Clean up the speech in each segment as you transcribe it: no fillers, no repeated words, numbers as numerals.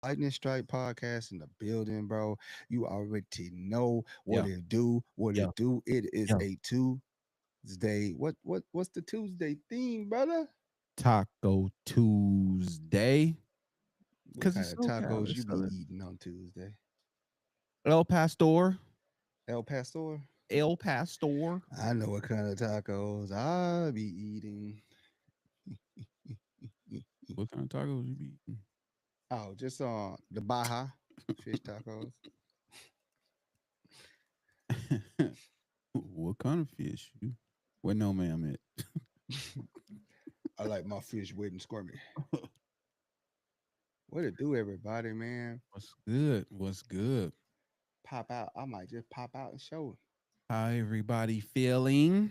Lightning Strike podcast in the building, bro. You already know what Yeah, it do, what yeah, it do. It is yeah. a Tuesday. What's the Tuesday theme, brother? Taco Tuesday. What Because kind it's of so tacos you be solid. eating on Tuesday? El Pastor. El Pastor? El Pastor. I know what kind of tacos I be eating. What kind of tacos you be eating? Oh, just the Baja fish tacos. What kind of fish? Where no ma'am at? I like my fish wet and squirmy. What it do, everybody, man? What's good? What's good? Pop out. I might just pop out and show it. How everybody feeling?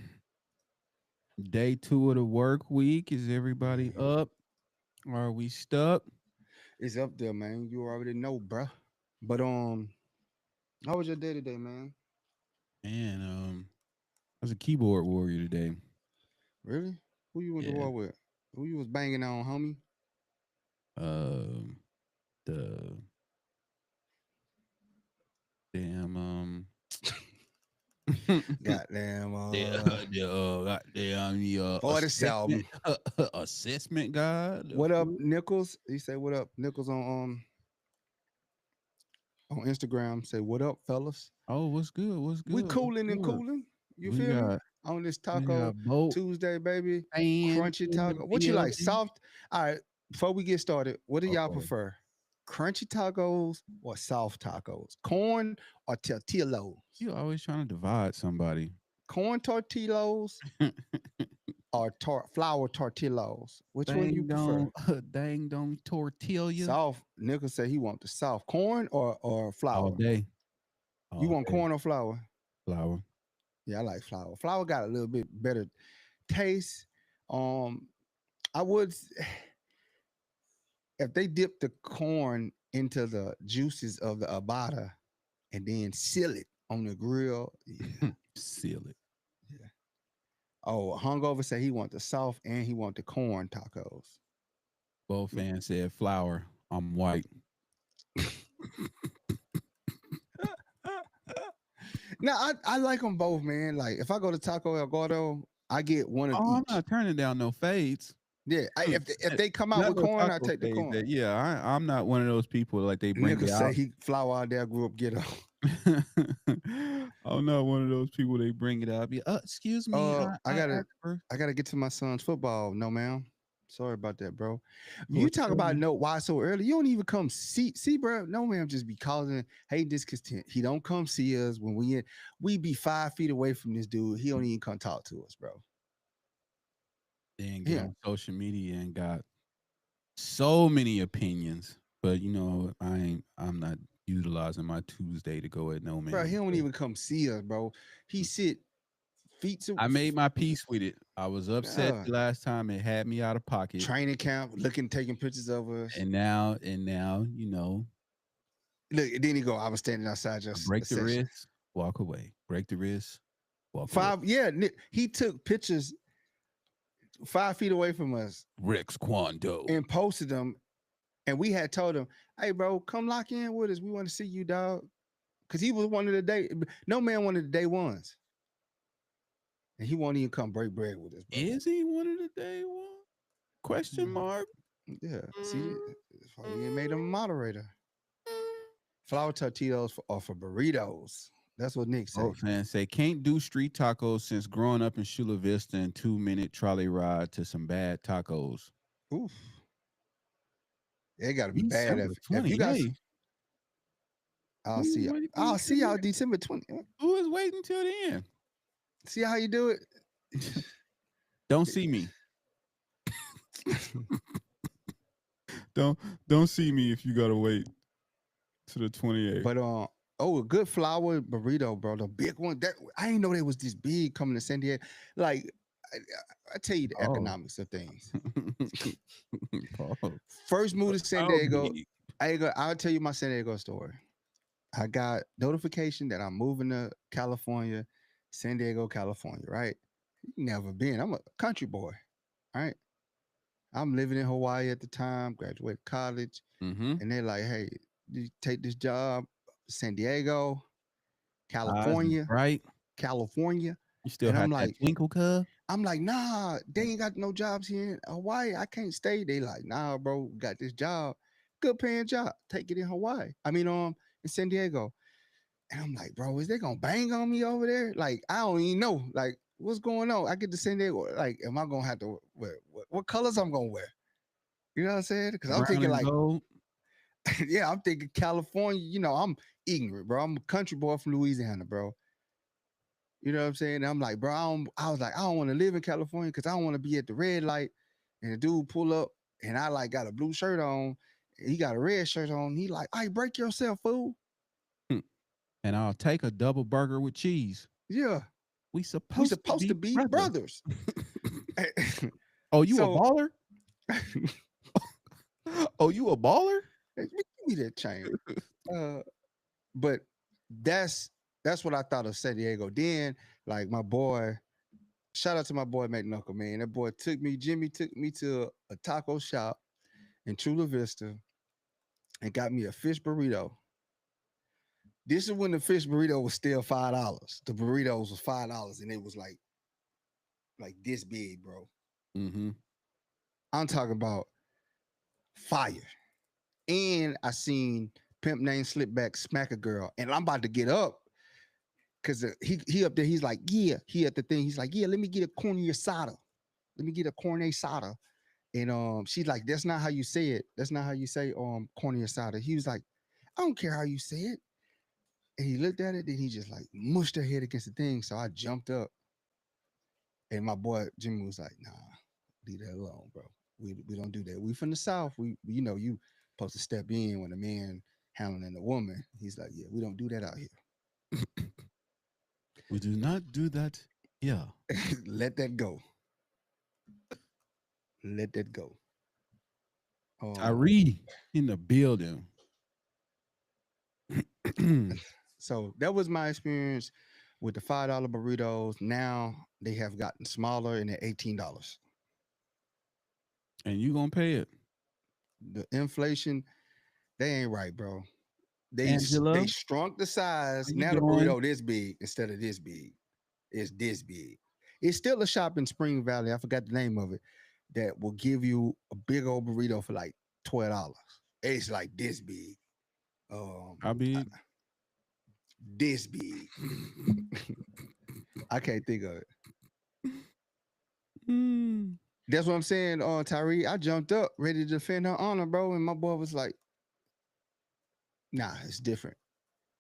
Day 2 of the work week. Is everybody up? Are we stuck? It's up there, man. You already know, bruh. But how was your day today, man? Man, I was a keyboard warrior today. Really? Who you went to Yeah. war with? Who you was banging on, homie? Um, the damn Goddamn, goddamn the for the assessment album. assessment guide. What up, Nichols? He say what up, Nichols on Instagram. Say what up, fellas. Oh, what's good? What's We good? What's cooling and good? cooling. You We feel me? got On this we Taco got boat Tuesday, baby. fans Crunchy in the taco. What you like? building. Soft. All right. Before we get started, what do y'all Uh-oh. prefer? Crunchy tacos or soft tacos? Corn or tortillas? You always trying to divide somebody. Corn tortillas or flour tortillas? Which one you Dang prefer? dong, dang dong tortilla Soft. Nicholas said he want the soft corn or all flour. day, You all want day. corn or flour? Flour. Yeah, I like flour. Flour got a little bit better taste. Um, I would if they dip the corn into the juices of the abada and then seal it on the grill. Yeah, Seal it. yeah. Oh, hungover said he want the soft and he want the corn tacos. Both fans said flour. I'm white. Now I like them both, man. Like if I go to Taco El Gordo, I get one of Oh, I'm each. not turning down no fades. Yeah, if they come out Not with no corn, I taco take the fades. corn. Yeah, I'm not one of those people like they bring Nigga it say out. he flour out there, grew up ghetto. I'm not one of those people they bring it out. Be, excuse me, I I gotta asked for I gotta get to my son's football. No, ma'am. Sorry about that, bro. You talk about tortilla. no why so early. You don't even come see, bro. No, ma'am, just be causing hate discontent. He don't come see us when we be 5 feet away from this dude. He don't even come talk to us, bro. Then get Yeah, on social media and got so many opinions. But I'm not utilizing my Tuesday to go at no bro. man. He don't So even come see us, bro. He sit feet. I made my peace with it. I was upset Uh, the last time it had me out of pocket. training camp, looking, taking pictures of us. And now, Look, then he go. I was standing outside your I break the section. wrist, walk away. Break the wrist, walk away. Five, yeah. He took pictures 5 feet away from us Rex Kwando. and posted them. And we had told him, "Hey, bro, come lock in with us. We want to see you, dog." Because he was one of the day. No man one of the day ones, and he won't even come break bread with us, bro. Is he one of the day one? Question Mhm. mark. Yeah. See, Mm, that's why we ain't made him a mm, moderator. mm. Flour tortillas or for burritos. That's what Nick Oh, say. fans say can't do street tacos since growing up in Chula Vista and 2 minute trolley ride to some bad tacos. Oof. It got to be bad December if you guys. 28th. I'll Who's see. waiting I'll see until y'all the December 20th. Who is waiting till the end? See how you do it. Don't see me. don't don't see me if you gotta wait to the 28th. But oh, a good flour burrito, bro. The big one. That I didn't know they was this big coming to San Diego. Like I, I tell you the Oh. economics of things. Pause. First move to San How Diego. big? I'll tell you my San Diego story. I got notification that I'm moving to California, San Diego, California. Right? Never been. I'm a country boy. Right? I'm living in Hawaii at the time, graduated college, Mm-hmm. and they're like, "Hey, you take this job, San Diego, Eyes is California, bright. California," You still and had that twinkle, cuz. I'm like, "Nah, they ain't got no jobs here in Hawaii. I can't stay." They like, "Nah, bro, got this job, good paying job. Take it in Hawaii. I mean, in San Diego." And I'm like, "Bro, is they gonna bang on me over there? Like, I don't even know. Like, what's going on? I get to San Diego. Like, am I gonna have to wear what colors I'm gonna wear?" You know what I'm saying? Because I'm Brown thinking and like, gold. yeah, I'm thinking California. I'm ignorant, bro. I'm a country boy from Louisiana, bro. You know what I'm saying? And I'm like, bro, I was like, I don't want to live in California because I don't want to be at the red light and the dude pull up and I like got a blue shirt on. And he got a red shirt on. He like, "Hey, break yourself, fool." Hmm. And I'll take a double burger with cheese. Yeah, We we supposed to supposed to be be brothers. brothers. Oh, you a So baller? Oh, you a baller? give me that chain. Uh, but that's what I thought of San Diego. Then, like my boy, shout out to my boy McNuckle, man. That boy Jimmy took me to a taco shop in Chula Vista and got me a fish burrito. This is when the fish burrito was still $5. The burritos was $5, and it was like this big, bro. Mm-hmm. I'm talking about fire. And I seen Pimp Name slip back, smack a girl, and I'm about to get up because he up there. He's like, yeah, he at the thing. He's like, yeah, let me get a corn asada. Let me get a corn asada. And she's like, that's not how you say it. That's not how you say corn asada. He was like, I don't care how you say it. And he looked at it, then he just like mushed her head against the thing. So I jumped up, and my boy Jimmy was like, "Nah, leave that alone, bro. We don't do that. We from the South. You supposed to step in when a man handling a woman." He's like, "Yeah, we don't do that out We do not do that. Yeah. here. Let that go. Let that go." Um, Tyree in the building. And so that was my experience with the $5 burritos. Now they have gotten smaller and they're $18. you gonna pay it. The inflation, they ain't right, bro. They Angela, shrunk the how size. you Now the doing? burrito this big instead of this big. It's this big. It's still a shop in Spring Valley. I forgot the name of it. That will give you a big old burrito for like $12. It's like this big. Um, How big? this big. I can't think of it. Mm. That's what I'm saying, Tyree. I jumped up ready to defend her honor, bro, and my boy was like, "Nah, it's different.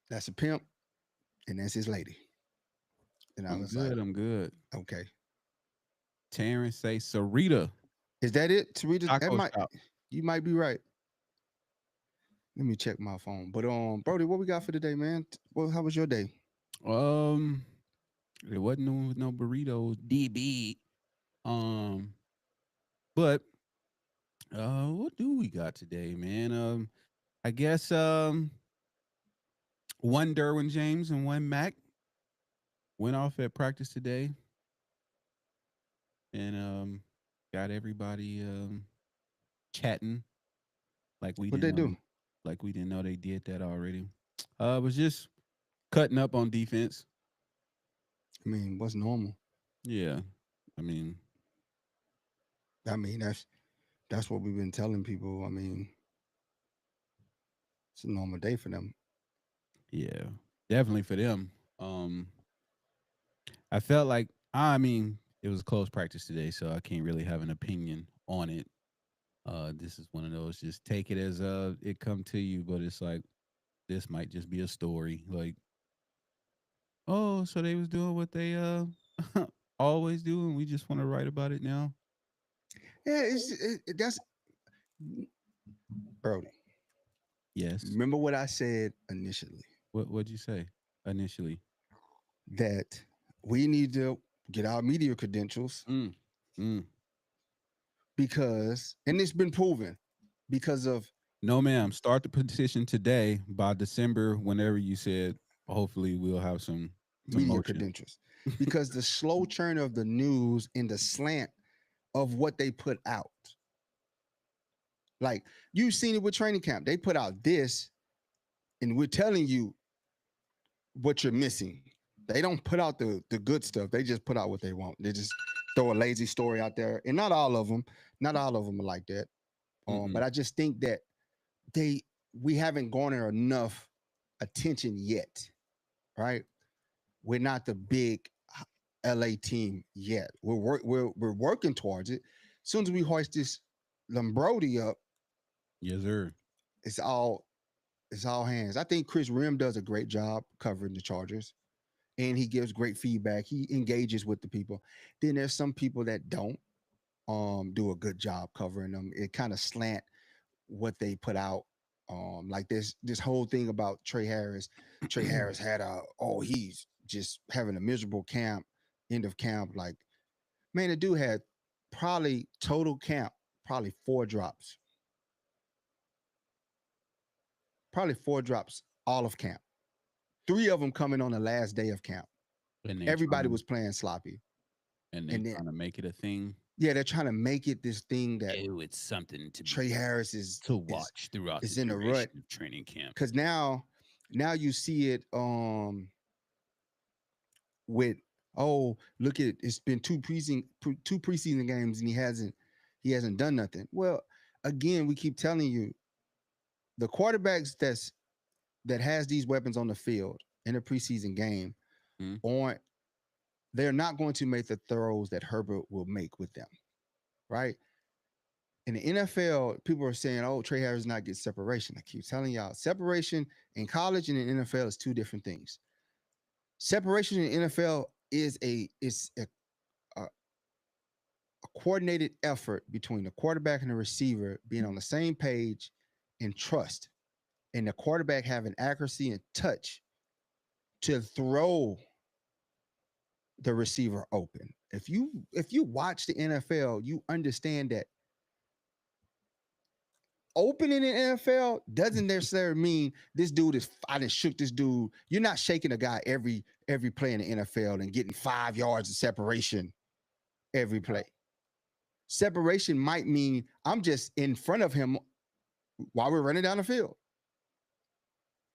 That's a pimp, and that's his lady." And I I'm was like, good. I'm good. "Okay, Terrence say Sarita is that it, Tarita? That Taco might Shop. you might be right." Let me check my phone. But Brody, what we got for today, man? Well, how was your day? Um, there wasn't no burritos. DB. Um, but what do we got today, man? I guess one Derwin James and one Mac went off at practice today, and got everybody chatting like we What didn't they know do? like we didn't know they did that already. Was just cutting up on defense. I mean, what's normal? Yeah, I mean, I mean, that's what we've been telling people. I mean, it's a normal day for them. yeah, definitely for them. I felt like I mean it was a close practice today, so I can't really have an opinion on it. This is one of those just take it as it come to you, but it's like this might just be a story. Like, oh, so they was doing what they always do, and we just want to write about it now. Yeah, that's Brody. Yes. Remember what I said initially What'd you say initially? that we need to get our media credentials Mm. Mm. and it's been proven because of No, ma'am. Start the petition today. By December, whenever you said, hopefully we'll have some media motion. credentials, because the slow churn of the news and the slant of what they put out. Like you've seen it with training camp. They put out this, and we're telling you what you're missing. They don't put out the good stuff. They just put out what they want. They just throw a lazy story out there, and not all of them are like that. But Mm-mm. I just think that they we haven't garnered enough attention yet, right? We're not the big LA team yet. We're working towards it. As soon as we hoist this Lombrodi up, Yes, sir. it's all it's all hands. I think Chris Rim does a great job covering the Chargers, and he gives great feedback. He engages with the people. Then there's some people that don't do a good job covering them. It kind of slant what they put out. Like this whole thing about Trey Harris. Trey Harris had he's just having a miserable camp, end of camp. Like, man, the dude had probably total camp, probably four drops all of camp. Three of them coming on the last day of camp. And they Everybody trying was playing sloppy. and they And then trying to make it a thing. yeah, they're trying to make it this thing that Oh, it's something to Trey be Harris to is watch throughout the is in a rut. duration of training camp. Because now you see it with, oh, look at, it's been two preseason games and he hasn't done nothing. Well, again, we keep telling you the quarterbacks that has these weapons on the field in a preseason game Mhm. aren't they're not going to make the throws that Herbert will make with them, right? In the NFL, people are saying, "Oh, Trey Harris not get separation." I keep telling y'all, separation in college and in the NFL is two different things. Separation in the NFL a coordinated effort between the quarterback and the receiver being on the same page and trust, and the quarterback having accuracy and touch to throw the receiver open. If you watch the NFL, you understand that opening in the NFL doesn't necessarily mean this dude is I just shook this dude. You're not shaking a guy every play in the NFL and getting 5 yards of separation every play. Separation might mean I'm just in front of him while we're running down the field.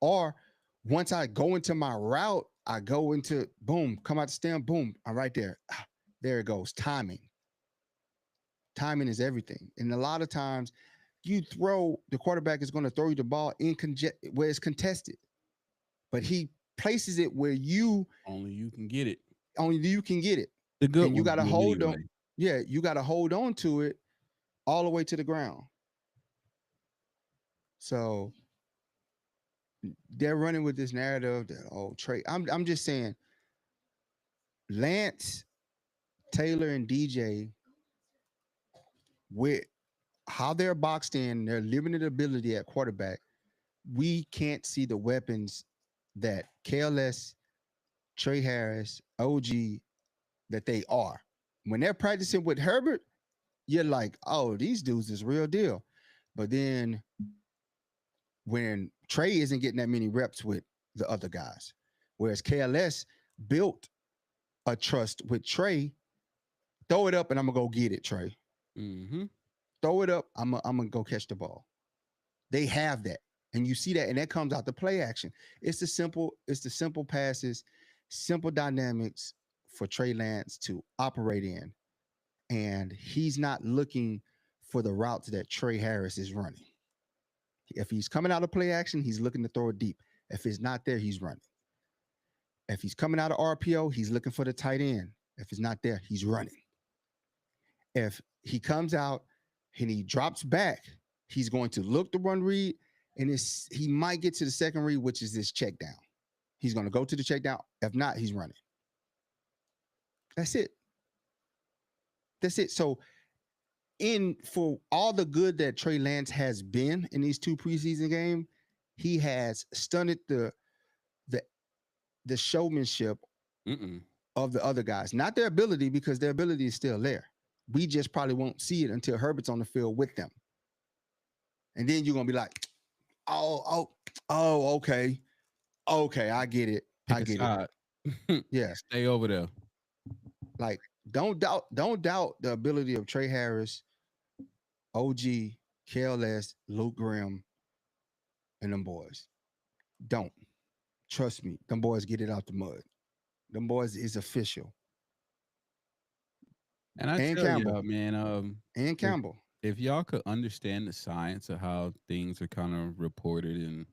Or once I go into my route, I go into boom, come out the stem, boom, I'm right there. There it goes. Timing. Timing is everything. And a lot of times the quarterback is going to throw you the ball where it's contested, but he places it where Only you can get it. only you can get it. The good And you ones got to do hold on. anyway. Yeah, you got to hold on to it all the way to the ground. So they're running with this narrative that, oh, Trey. I'm just saying Lance, Taylor, and DJ, with how they're boxed in, their limited ability at quarterback, we can't see the weapons that KLS, Trey Harris, OG, that they are. When they're practicing with Herbert, you're like, oh, these dudes is real deal. But then when Trey isn't getting that many reps with the other guys, whereas KLS built a trust with Trey, throw it up and I'm gonna go get it, Trey. Mm-hmm. Throw it up, I'm gonna go catch the ball. They have that. And you see that, and that comes out the play action. It's the simple passes, simple dynamics for Trey Lance to operate in. And he's not looking for the routes that Trey Harris is running. If he's coming out of play action, he's looking to throw it deep. If it's not there, he's running. If he's coming out of RPO, he's looking for the tight end. If it's not there, he's running. If he comes out and he drops back, he's going to look the one read, and he might get to the second read, which is this check down. He's going to go to the check down. If not, he's running. That's it. That's it. So, for all the good that Trey Lance has been in these two preseason games, he has stunted the the showmanship Mm-mm. of the other guys. Not their ability, because their ability is still there. We just probably won't see it until Herbert's on the field with them. And then you're gonna be like, okay. Okay, I get it. Pick I a get it. side. Yeah. Stay over there. Like, don't doubt the ability of Trey Harris, OG, KLS, Luke Graham, and them boys. Don't. Trust me. Them boys get it out the mud. Them boys is official. And I And tell Campbell. y'all, man, And if Campbell. if y'all could understand the science of how things are kind of reported and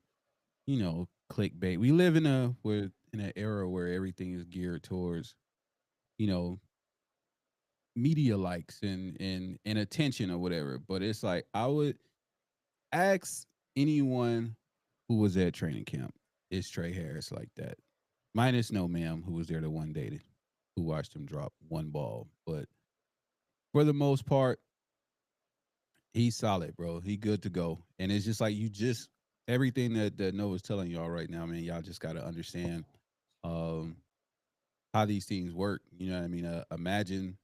clickbait. We live in an era where everything is geared towards you know media likes and attention or whatever. But it's like I would ask anyone who was at training camp, is Trey Harris like that? Minus no ma'am, who was there the one day who watched him drop one ball. But for the most part, he's solid, bro. He good to go. And it's just like you just everything that Noah's telling y'all right now, man. Y'all just gotta understand um how these things work. You know what I mean? Imagine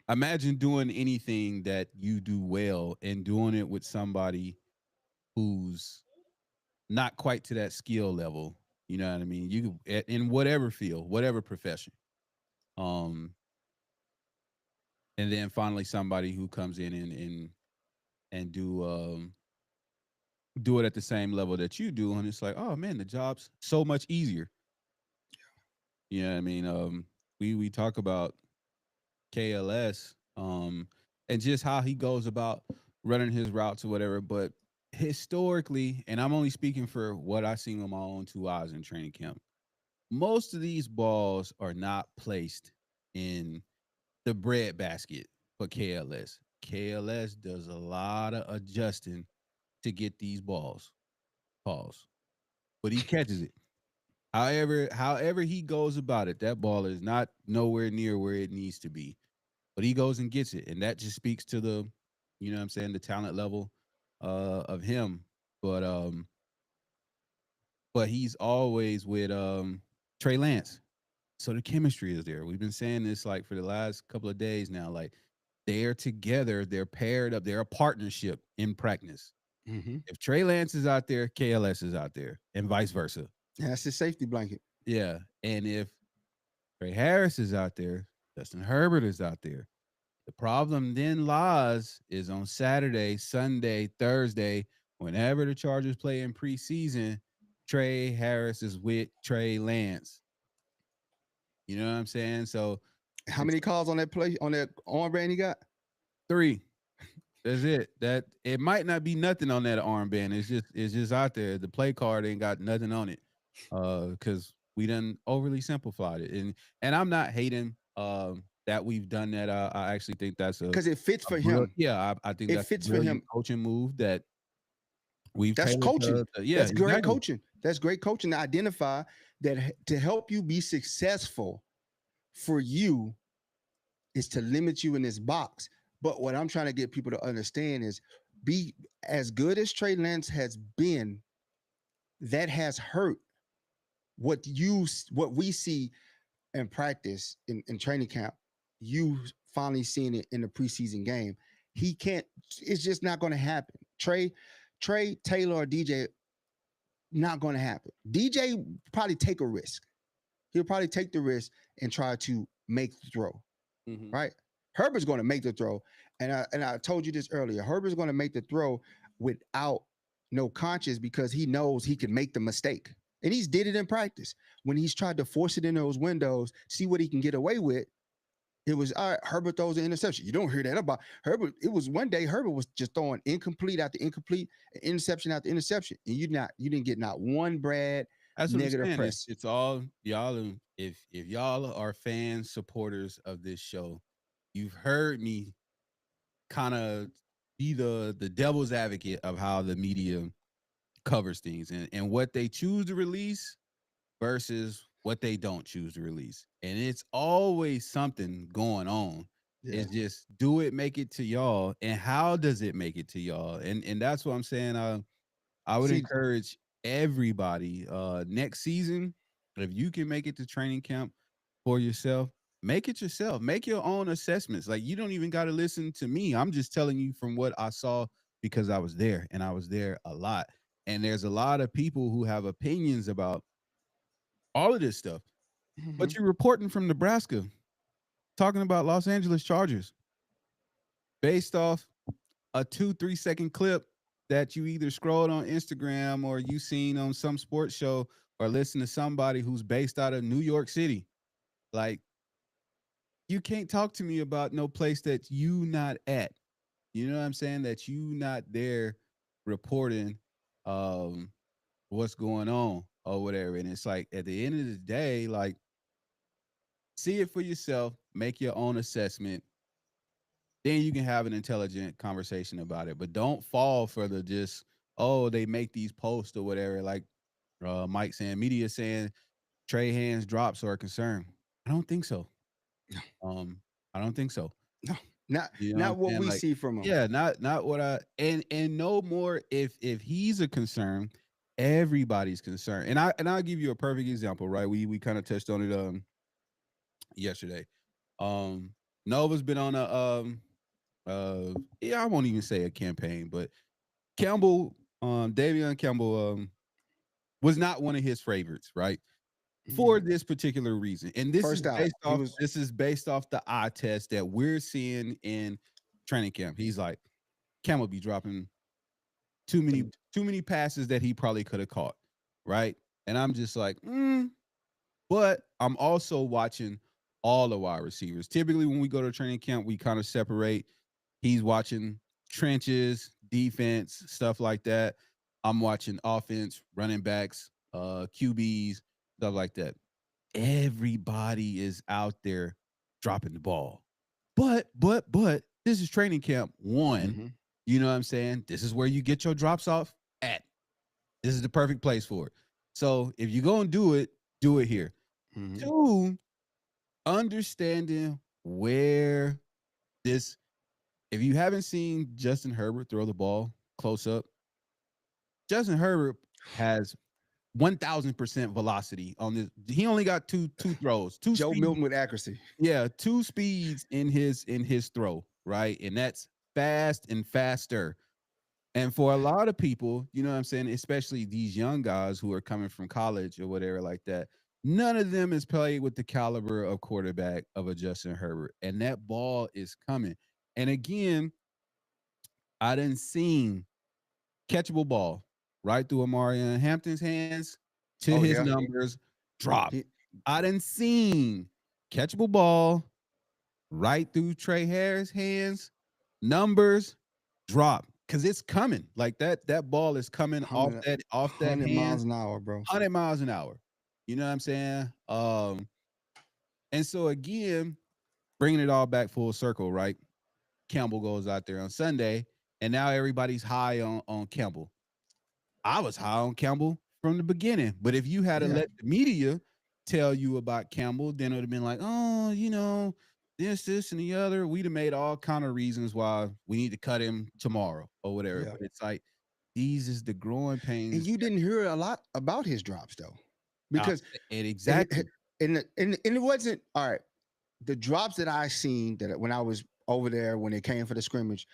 imagine doing anything that you do well and doing it with somebody who's not quite to that skill level. You know what I mean? In whatever field, whatever profession. Um, and then finally somebody who comes in and do it at the same level that you do, and it's like, oh man, the job's so much easier. You know what I mean? We talk about KLS, and just how he goes about running his routes or whatever, but historically, and I'm only speaking for what I seen with my own two eyes in training camp, most of these balls are not placed in the bread basket for KLS. KLS does a lot of adjusting to get these balls. Pause. But he catches it. However he goes about it, that ball is not nowhere near where it needs to be. But he goes and gets it. And that just speaks to the what I'm saying, the talent level of him. But but he's always with Trey Lance. So the chemistry is there. We've been saying this like for the last couple of days now. Like they're together, they're paired up, they're a partnership in practice. Mm-hmm. If Trey Lance is out there, KLS is out there, and vice versa. Yeah, that's his safety blanket. Yeah. And if Trey Harris is out there, Justin Herbert is out there. The problem then lies is on Saturday, Sunday, Thursday, whenever the Chargers play in preseason, Trey Harris is with Trey Lance. You know what I'm saying? So How it's many calls on that play on that armband he got? 3. That's it. That it might not be nothing on that armband. It's just out there. The play card ain't got nothing on it. Because we done overly simplified it. And I'm not hating that we've done that. I actually think that's Because it fits for brilliant, him. yeah, I think It that's a fits for brilliant him. coaching move that we've That's tailored coaching. yeah, That's great exactly. coaching. That's great coaching to identify that to help you be successful for you is to limit you in this box. But what I'm trying to get people to understand is be as good as Trey Lance has been, that has hurt what we see in practice in training camp. You finally seeing it in the preseason game. He can't, it's just not going to happen. Trey Taylor or DJ, not going to happen. DJ probably take a risk. He'll probably take the risk and try to make the throw. Mhm. Right? Herbert's going to make the throw, and I told you this earlier. Herbert's going to make the throw without no conscience because he knows he can make the mistake, and he's did it in practice when he's tried to force it in those windows, see what he can get away with. It was all right. Herbert throws an interception. You don't hear that about Herbert. It was one day Herbert was just throwing incomplete after incomplete, interception after interception, and you didn't get not one Brad That's what I'm negative saying. It's press. it's all y'all. If y'all are fans, supporters of this show, you've heard me kind of be the devil's advocate of how the media covers things and what they choose to release versus what they don't choose to release. And it's always something going on. Yeah. It's just do it make it to y'all, and how does it make it to y'all? And that's what I'm saying. I would See, encourage everybody next season, if you can make it to training camp for yourself, make it yourself. Make your own assessments. Like you don't even got to listen to me. I'm just telling you from what I saw because I was there and I was there a lot. And there's a lot of people who have opinions about all of this stuff. But mhm. you're reporting from Nebraska, talking about Los Angeles Chargers based off a 2 3 second clip that you either scrolled on Instagram or you seen on some sports show or listen to somebody who's based out of New York City. Like you can't talk to me about no place that you not at. You know what I'm saying? That you not there reporting um what's going on or whatever. And it's like at the end of the day, like see it for yourself, make your own assessment, then you can have an intelligent conversation about it. But don't fall for the just, oh, they make these posts or whatever. Like Mike saying, media saying Trey Hands drops are a concern. I don't think so. No, Um, I don't think so. no, not You know what I'm not what saying? we Like, see from him. yeah, not what I and no more if he's a concern, everybody's concerned. And I'll give you a perfect example, right? We kind of touched on it yesterday. Um Nova's been on a yeah, I won't even say a campaign, but Campbell, Davion Campbell was not one of his favorites, right? For Mhm. this particular reason. And First out, he was. this is based off the eye test that we're seeing in training camp. He's like, Campbell be dropping too many The, too many passes that he probably could have caught, right? And I'm just like, but I'm also watching all the wide receivers. Typically, when we go to training camp, we kind of separate. He's watching trenches, defense, stuff like that. I'm watching offense, running backs, QBs, stuff like that. Everybody is out there dropping the ball. But this is training camp one. mhm, You know what I'm saying? This is where you get your drops off at. This is the perfect place for it. So if you're gonna do it here. mhm. Two, understanding where this, if you haven't seen Justin Herbert throw the ball close up, Justin Herbert has 1000% velocity on this. He only got two throws, two Joe speeds. Milton with accuracy. Yeah, two speeds in his throw, right? And that's fast and faster. And for a lot of people, you know what I'm saying, especially these young guys who are coming from college or whatever like that, none of them has played with the caliber of quarterback of a Justin Herbert. And that ball is coming. And again, I didn't seen catchable ball right through Amarian Hampton's hands to Oh his yeah, numbers drop. he, I didn't seen catchable ball right through Trey Harris' hands, numbers drop because it's coming. Like that ball is coming hundred off that hundred hand, miles an hour, bro. 100 miles an hour. You know what I'm saying? And so again, bringing it all back full circle, right? Campbell goes out there on Sunday, and now everybody's high on Campbell. I was high on Campbell from the beginning, but if you had to Yeah, let the media tell you about Campbell, then it would have been like, oh, you know, this, and the other. We'd have made all kind of reasons why we need to cut him tomorrow or whatever. yeah. But it's like these is the growing And pains. you didn't hear a lot about his drops though, Uh, because and and exactly. and it wasn't all right. The drops that I seen that when I was over there when they came for the scrimmage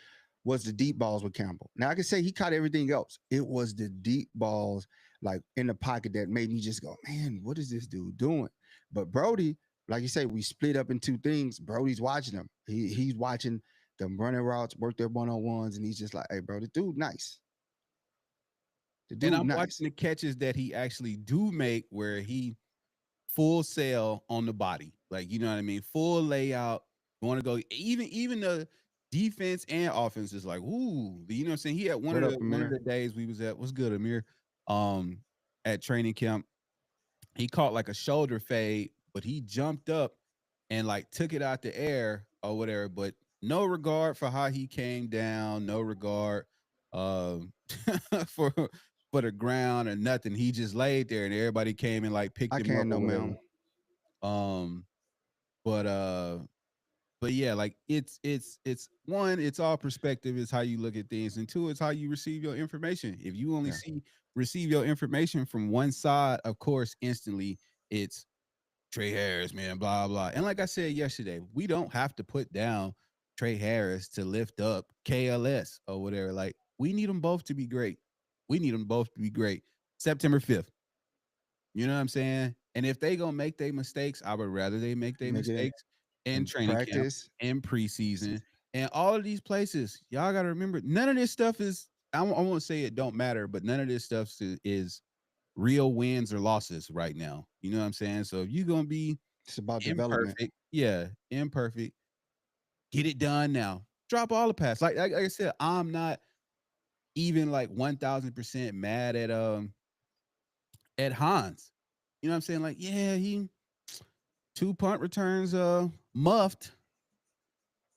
was the deep balls with Campbell. Now I can say he caught everything else. It was the deep balls like in the pocket that made me just go, man, what is this dude doing? But Brody, like you say, we split up in two things. Brody's watching them. He's watching them running routes, work their one on ones, and he's just like, hey, bro, the dude nice. The And dude I'm watching nice. the catches that he actually do make where he full sail on the body. Like, you know what I mean? Full layout. Want to go even the defense and offense is like, ooh, you know what I'm saying? He had What up, one of Amir? the days we was at, what's good, Amir? Um, at training camp, he caught like a shoulder fade, but he jumped up and like took it out the air or whatever, but no regard for how he came down, no regard um for the ground or nothing. He just laid there and everybody came and like picked I him up can't or know, whatever. man. Um, but yeah, like it's one, it's all perspective, is how you look at things, and two, it's how you receive your information. If you only Yeah. see receive your information from one side, of course, instantly it's Trey Harris, man, blah blah. And like I said yesterday, we don't have to put down Trey Harris to lift up KLS or whatever. Like we need them both to be great. We need them both to be great. September 5th. You know what I'm saying? And if they gonna make their mistakes, I would rather they make their Make it mistakes in in training camp, practice. in preseason, And all of these places, y'all got to remember, none of this stuff is, I won't say it don't matter, but none of this stuff is real wins or losses right now. You know what I'm saying? So if you're going to be It's about development. imperfect, yeah, imperfect, get it done now. Drop all the past. Like I said, I'm not even like 1000% mad at Hans. You know what I'm saying? Like, yeah, he 2 punt returns muffed.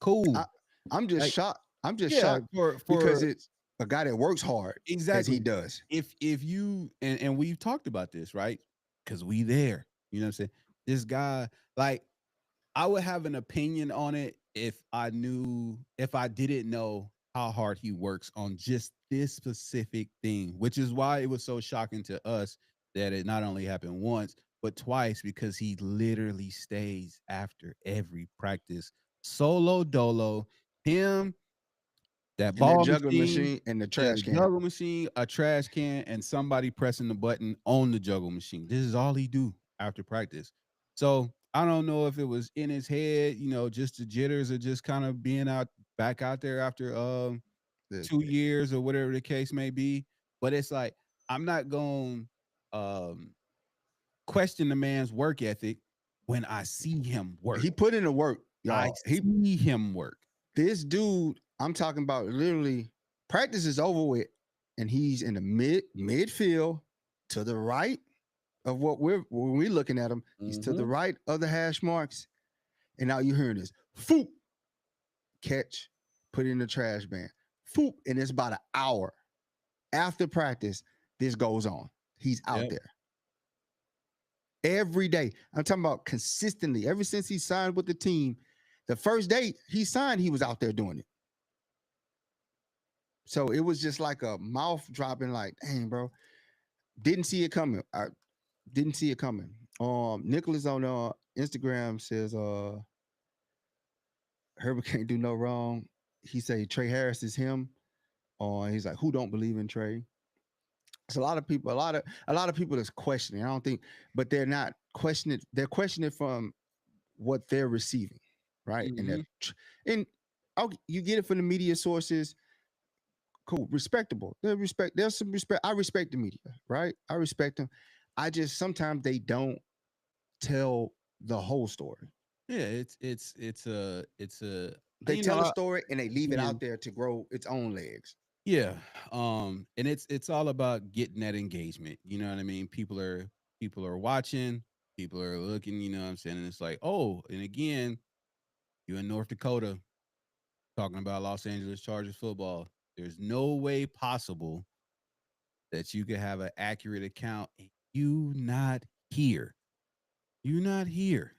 Cool. I'm just Like, shocked. I'm just yeah, shocked for because it's a guy that works hard as he exactly. does. If you and we've talked about this, right? Because we there. You know what I'm saying? This guy, like, I would have an opinion on it if I didn't know how hard he works on just this specific thing, which is why it was so shocking to us that it not only happened once, but twice, because he literally stays after every practice, solo dolo, him, that And that ball juggling machine, machine and the yeah, trash the can. juggle machine, a trash can, and somebody pressing the button on the juggle machine. This is all he do after practice. So I don't know if it was in his head, just the jitters or just kind of being back out there after The- 2 years or whatever the case may be. But it's like I'm not going um question the man's work ethic when I see him work. He put in the work, I y'all. He see him work. This dude, I'm talking about literally practice is over with, and he's in the midfield to the right of when we're looking at him. He's to the Mhm. right of the hash marks, and now you're hearing this foop catch, put it in the trash bin, foop, and it's about an hour after practice. This goes on. He's out Yep. there every day. I'm talking about consistently. Ever since he signed with the team, the first day he signed, he was out there doing it. So it was just like a mouth dropping, like, dang, bro. Didn't see it coming. I didn't see it coming. Nicholas on Instagram says, Herbert can't do no wrong. He say Trey Harris is him. He's like, who don't believe in Trey? It's a lot of people, a lot of people that's questioning. I don't think, but they're not questioning. They're questioning from what they're receiving, right? Mhm. And you get it from the media sources. Cool, respectable. There's some respect. I respect the media, right? I respect them. I just sometimes they don't tell the whole story. Yeah, it's a They tell a story and they leave it yeah, out there to grow its own legs. yeah, and it's all about getting that engagement. You know what I mean? People are watching, people are looking. You know what I'm saying? And it's like, oh, and again, you in North Dakota talking about Los Angeles Chargers football. There's no way possible that you could have an accurate account. And you not here. You not here.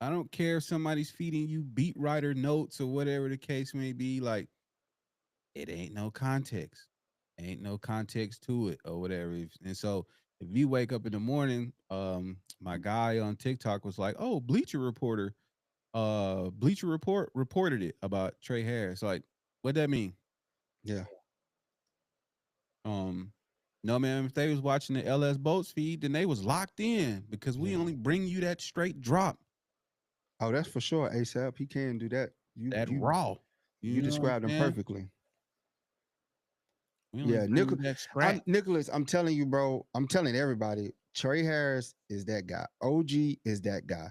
I don't care if somebody's feeding you beat writer notes or whatever the case may be. Like, it ain't no context. Ain't no context to it or whatever. And so if you wake up in the morning, my guy on TikTok was like, "Oh, Bleacher Report reported it about Trey Harris." Like, what that mean? Yeah. Um, no, man. If they was watching the LS Boats feed, then they was locked in because we Yeah. only bring you that straight drop, Oh, that's for sure. ASAP, he can do that. You that you raw. you You know what I'm described him saying? perfectly. We only Yeah, bring you that scratch. Nicholas, I'm telling you, bro. I'm telling everybody. Trey Harris is that guy. OG is that guy.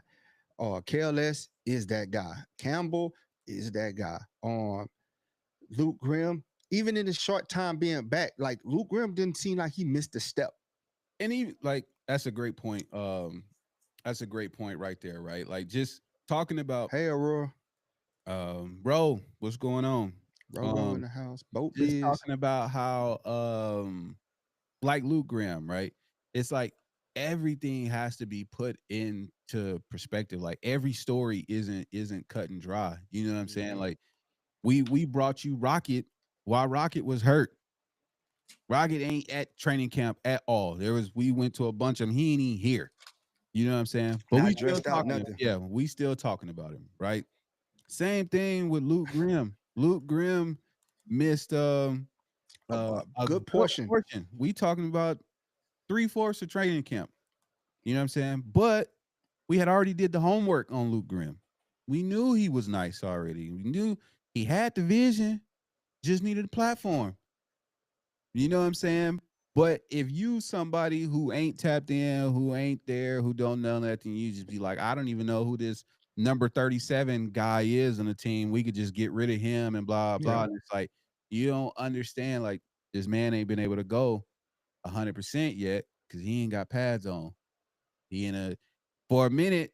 KLS is that guy. Campbell is that guy. Luke Grimm, even in his short time being back, like Luke Grimm didn't seem like he missed a step. And even like that's a great point. That's a great point right there, right? Like just talking about Hey, Aurora, bro, what's going on? Roro in Um, the house, boat just biz. talking about how like Luke Graham, right? It's like everything has to be put into perspective. Like every story isn't cut and dry. You know what I'm saying? Mhm. Like we brought you Rocket while Rocket was hurt. Rocket ain't at training camp at all. We went to a bunch of them. He ain't even here. You know what I'm saying? But we Not still dressed out, talking. nothing. Yeah, we still talking about him, right? Same thing with Luke Grimm. Luke Grimm missed A a good good portion. portion. We talking about 3/4 of training camp. You know what I'm saying? But we had already did the homework on Luke Grimm. We knew he was nice already. We knew he had the vision, just needed a platform. You know what I'm saying? But if you somebody who ain't tapped in, who ain't there, who don't know nothing, you just be like, I don't even know who this number 37 guy is on the team. We could just get rid of him and blah Yeah. blah. And it's like you don't understand. Like this man ain't been able to go 100% yet because he ain't got pads on. He in a for a minute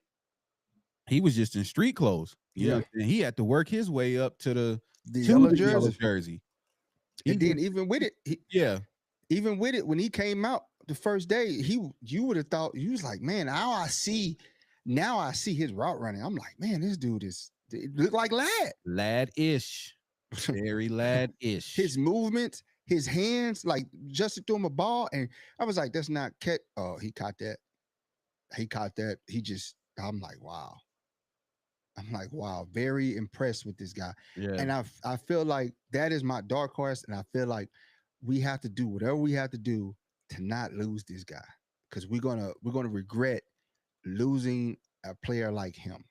he was just in street clothes. You know Yeah. what I'm saying? He had to work his way up The to yellow the yellow jersey. jersey. He And then just even with it, yeah. even with it, when he came out the first day, you would have thought you was like, man, now I see his route running. I'm like, man, this dude it look like lad. Lad-ish. Very lad-ish. His movements, his hands, like Justin threw him a ball, and I was like, that's not catch. Oh, he caught that. He caught that. I'm like, wow. I'm like, wow, very impressed with this guy. Yeah. And I feel like that is my dark horse. And I feel like we have to do whatever we have to do to not lose this guy. Because we're gonna regret losing a player like him.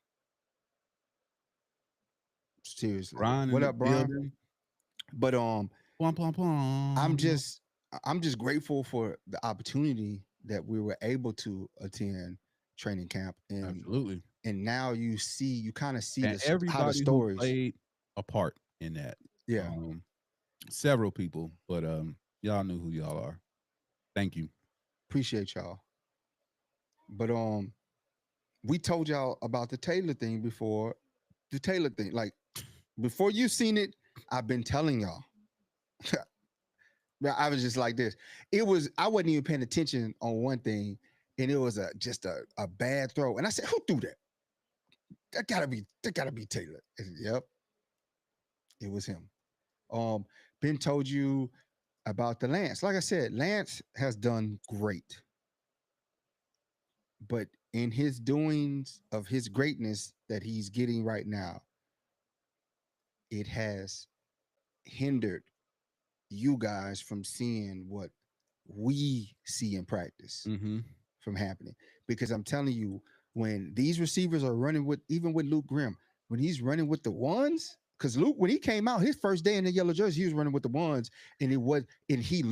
Seriously. Brian in What the up, Brian? building. But Plum, plum, I'm plum. just I'm just grateful for the opportunity that we were able to attend training camp, Absolutely. and now you kind of see And this how the everybody who stories. played a part in that. Yeah, Um, several people, but y'all knew who y'all are. Thank you. appreciate y'all. But we told y'all about the Taylor thing before. The Taylor thing, like before you seen it, I've been telling y'all. I was just like this. I wasn't even paying attention on one thing, and it was just a bad throw. And I said, who threw that? That gotta be Taylor. Yep, it was him. Um, Ben told you about the Lance. Like I said, Lance has done great, but in his doings of his greatness that he's getting right now, it has hindered you guys from seeing what we see in practice Mm-hmm. from happening. Because I'm telling you, when these receivers are running with, even with Luke Grimm, when he's running with the ones, because Luke, when he came out his first day in the yellow jersey, he was running with the ones, and he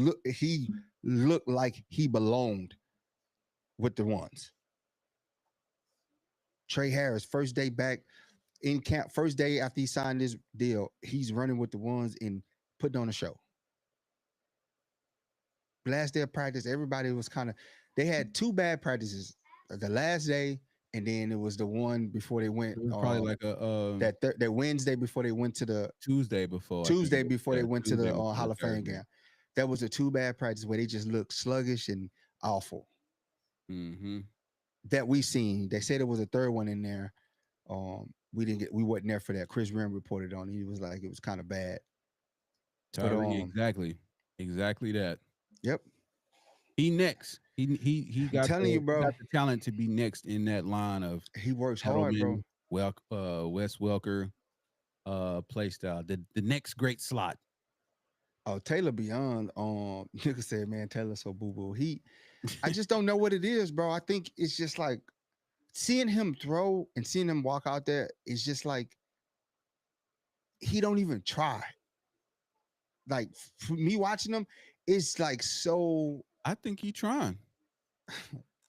looked like he belonged with the ones. Trey Harris, first day back in camp, first day after he signed this deal, he's running with the ones and putting on a show. Last day of practice, everybody was kind of, they had two bad practices. The last day, and then it was the one before they went It was probably like a that Wednesday before they went to the Tuesday before, I think. Tuesday before they Yeah, went to Tuesday the before the Hall of Fame Thursday. game. That was the two bad practices where they just looked sluggish and awful Mm-hmm. that we seen. They said it was a third one in there. We wasn't there for that. Chris Rim reported on it. He was like it was kind of bad. But Tyree, exactly. Exactly that. yep. He next. He I'm got telling you, the bro, talent to be next in that line of he works hard, bro. Edelman, Wes Welker, play style. The next great slot. Oh, Taylor Beyond, nigga said, man, Taylor so boo boo. I just don't know what it is, bro. I think it's just like seeing him throw and seeing him walk out there. It's just like he don't even try. Like for me watching him, it's like so. I think he trying.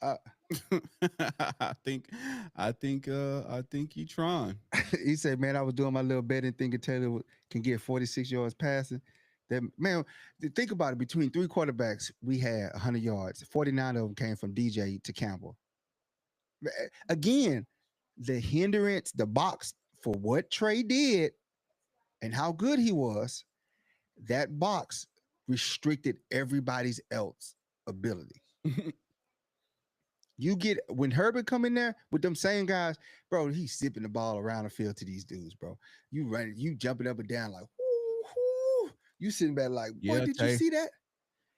Uh, I think I think he trying. he said, man, I was doing my little betting thinking Taylor can get 46 yards passing. That man, think about it. Between three quarterbacks, we had 100 yards. 49 of them came from DJ to Campbell. Again, the hindrance, the box for what Trey did and how good he was, that box restricted everybody's else ability. You get when Herbert come in there with them same guys, bro. He's sipping the ball around the field to these dudes, bro. You running, you jumping up and down like, whoo, whoo. You sitting back like, boy, Yeah, did you Tay. see that?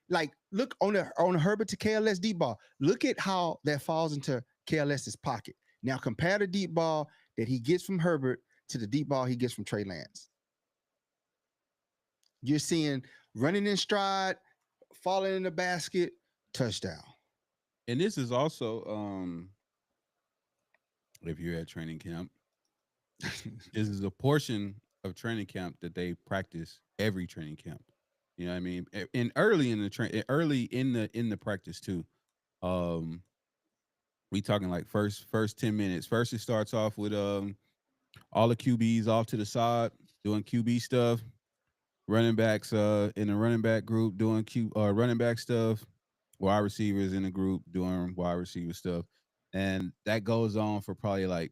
Like, look on the Herbert to KLS deep ball. Look at how that falls into KLS's pocket. Now compare the deep ball that he gets from Herbert to the deep ball he gets from Trey Lance. You're seeing running in stride, falling in the basket, touchdown. And this is also if you're at training camp, This is a portion of training camp that they practice every training camp. You know what I mean? And early in the early in the practice too. Um, we talking like first 10 minutes. First, it starts off with all the QBs off to the side doing QB stuff. Running backs in the running back group doing running back stuff. Wide receivers in the group doing wide receiver stuff, and that goes on for probably like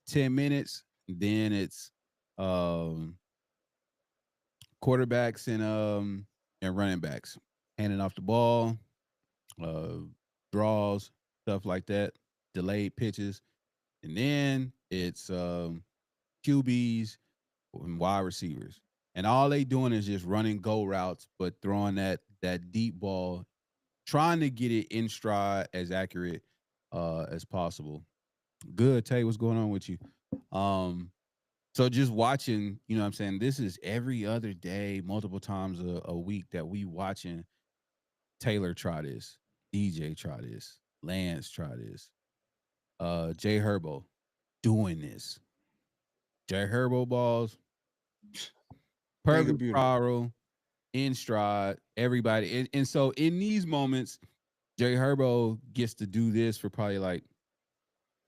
10 minutes. Then it's um quarterbacks and running backs handing off the ball, uh draws, stuff like that, delayed pitches, and then it's QBs and wide receivers. And all they doing is just running go routes, but throwing that deep ball, trying to get it in stride as accurate as possible. Good, Tay, what's going on with you? Um, so just watching, you know what I'm saying? This is every other day, multiple times a week that we watching Taylor try this, DJ try this, Lance try this, Jay Herbo doing this. Jay Herbo balls, Think of perfect beautiful. spiral, in stride, everybody. And so in these moments, Jay Herbo gets to do this for probably like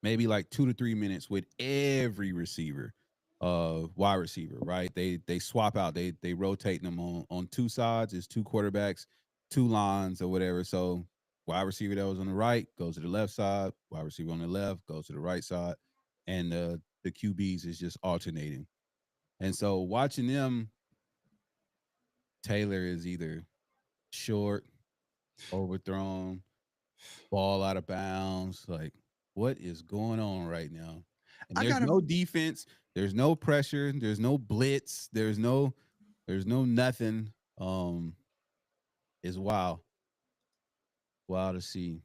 maybe like 2 to 3 minutes with every receiver, wide receiver, right? They swap out, they rotate them on two sides, it's two quarterbacks, two lines or whatever. So wide receiver that was on the right goes to the left side, wide receiver on the left goes to the right side, and the QBs is just alternating. And so watching them, Taylor is either short, overthrown, ball out of bounds. Like, what is going on right now? And I there's got a no defense. There's no pressure. There's no blitz. There's no nothing. It's wild, wild to see.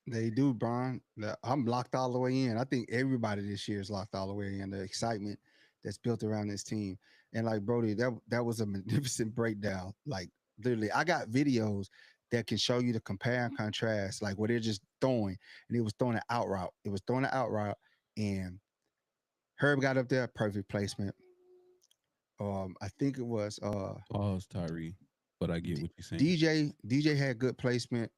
They do, Brian. I'm locked all the way in. I think everybody this year is locked all the way in. The excitement that's built around this team, and like Brody, that was a magnificent breakdown. Like literally, I got videos that can show you the compare and contrast, like where they're just throwing, and it was throwing an out route. It was throwing an out route, and Herb got up there, perfect placement. I think it was Pause, Tyree. But I get D- what you're saying. DJ had good placement.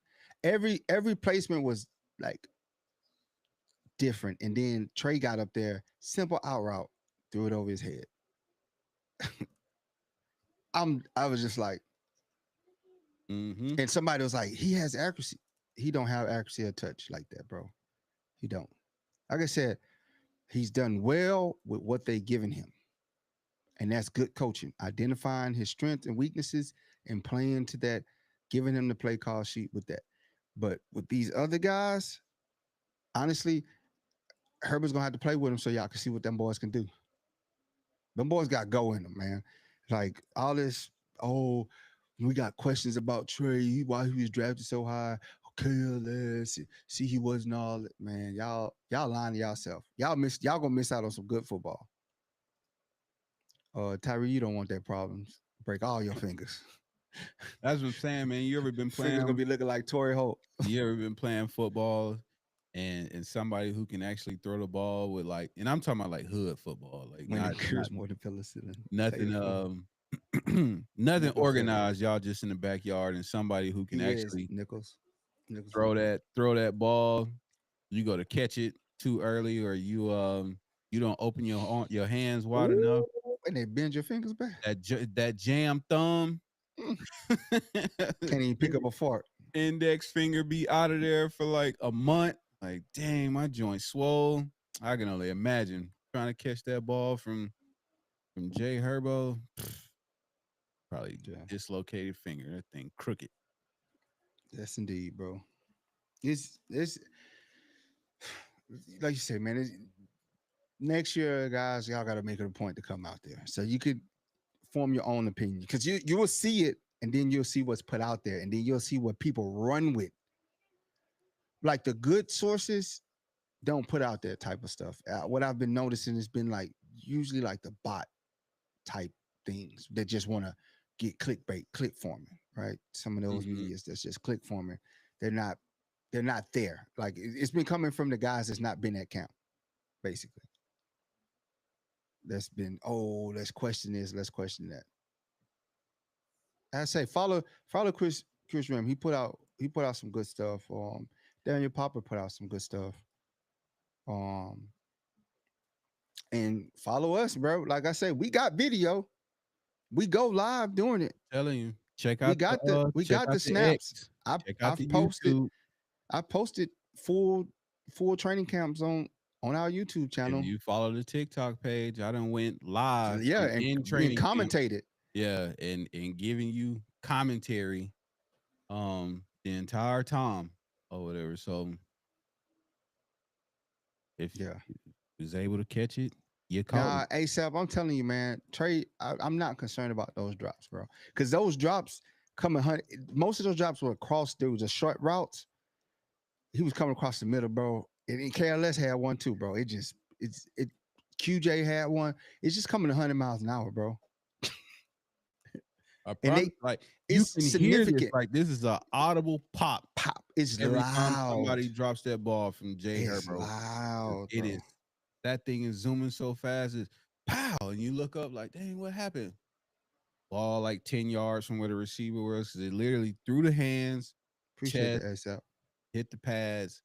Every placement was like different. And then Trey got up there, simple out route, threw it over his head. I was just like, Mm-hmm. and somebody was like, he has accuracy. He don't have accuracy or touch like that, bro. He don't. Like I said, he's done well with what they given him. And that's good coaching, identifying his strengths and weaknesses and playing to that, giving him the play call sheet with that. But with these other guys, honestly, Herbert's gonna have to play with him so y'all can see what them boys can do. Them boys got go in them, man. Like all this, oh, we got questions about Trey, why he was drafted so high. Okay, let's see he wasn't all man. Y'all lying to yourself. Y'all gonna miss out on some good football. Tyree, you don't want that problems. Break all your fingers. That's what I'm saying, man. You ever been Fingers gonna playing? be looking like Torrey Holt. You ever been playing football and somebody who can actually throw the ball with like, and I'm talking about like hood football, like When it not cures more than penicillin. nothing Paid for. nothing Nickel Federal. organized, y'all just in the backyard, and somebody who can He is actually Nichols. Nichols throw Football. that ball. You go to catch it too early, or you don't open your hands wide enough. Ooh, and they bend your fingers back. That jam thumb, Mm. Can't even pick up a fart. index finger be out of there for like a month. Like, dang, my joint swole. I can only imagine trying to catch that ball from Jay Herbo. Probably Yeah, dislocated finger. That thing crooked. yes, indeed, bro. It's like you said, man. Next year, guys, y'all got to make it a point to come out there so you could form your own opinion because you will see it and then you'll see what's put out there and then you'll see what people run with. Like the good sources don't put out that type of stuff. What I've been noticing has been like usually like the bot type things that just want to get clickbait, click farming, right? Some of those Hmm. medias that's just click farming. They're not they're not there. Like it's been coming from the guys that's not been at camp, basically. that's been, oh, let's question this, let's question that. I say follow Chris Rim. He put out some good stuff. Daniel Popper put out some good stuff. Um, and follow us, bro. Like I said, we got video. We go live doing it. Telling you, We got check the out the snaps. X, I check out I've the posted YouTube. I posted full training camps on our YouTube If channel. you follow the TikTok page, I done went live Yeah, and and in being training camp. commentated. Yeah, and giving you commentary the entire time or whatever. So if Yeah. you was able to catch it, you caught it. Nah, ASAP, I'm telling you, man, Trey, I'm not concerned about those drops, bro. Because those drops coming, most of those drops were across, there was a short routes. He was coming across the middle, bro. And KLS had one too, bro. It QJ had one. It's just coming 100 miles an hour, bro. I And promise, like you it's can hear this, significant. like this is a audible pop Pop. It's every time loud. somebody drops that ball from Jay It's Herbro. loud, It bro. is that thing is zooming so fast, it's pow, and you look up like, dang, what happened? Ball like 10 yards from where the receiver was, because it literally through the hands, Appreciate the chest, ASAP. hit the pads,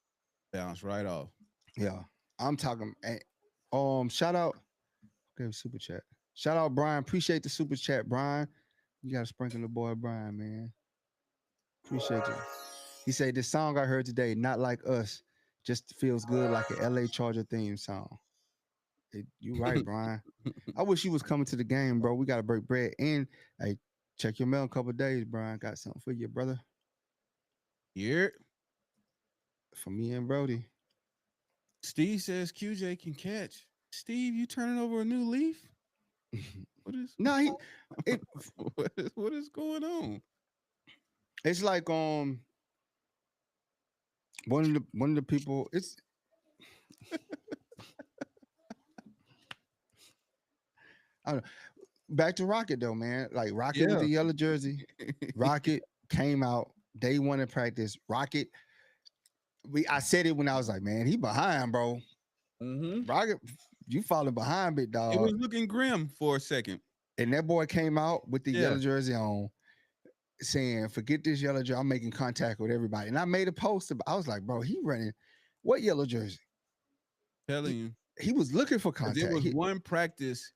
bounce right off. Yeah. I'm talking. Shout out. Okay, super chat. Shout out Brian. Appreciate the super chat, Brian. You gotta sprinkle the boy Brian, man. Appreciate you. He said this song I heard today, not like us, just feels good like a LA Charger theme song. You right, Brian. I wish you was coming to the game, bro. We gotta break bread. And hey, check your mail in a couple of days, Brian. Got something for you, brother. Here, For me and Brody. Steve says QJ can catch. Steve, you turning over a new leaf? What is No, it what is going on? it's like one of the people. It's I don't know. Back to Rocket though, man. Like Rocket with Yeah. the yellow jersey. Rocket came out day one in practice. Rocket, I said it when I was like, man, he behind, bro. Mm-hmm. Rocket, you falling behind, big It dog. was looking grim for a second. And that boy came out with the Yeah. yellow jersey on, saying, "Forget this yellow jersey. I'm making contact with everybody." And I made a post. I was like, "Bro, he running what yellow jersey?" Telling He, you. he was looking for 'Cause there contact. was one practice,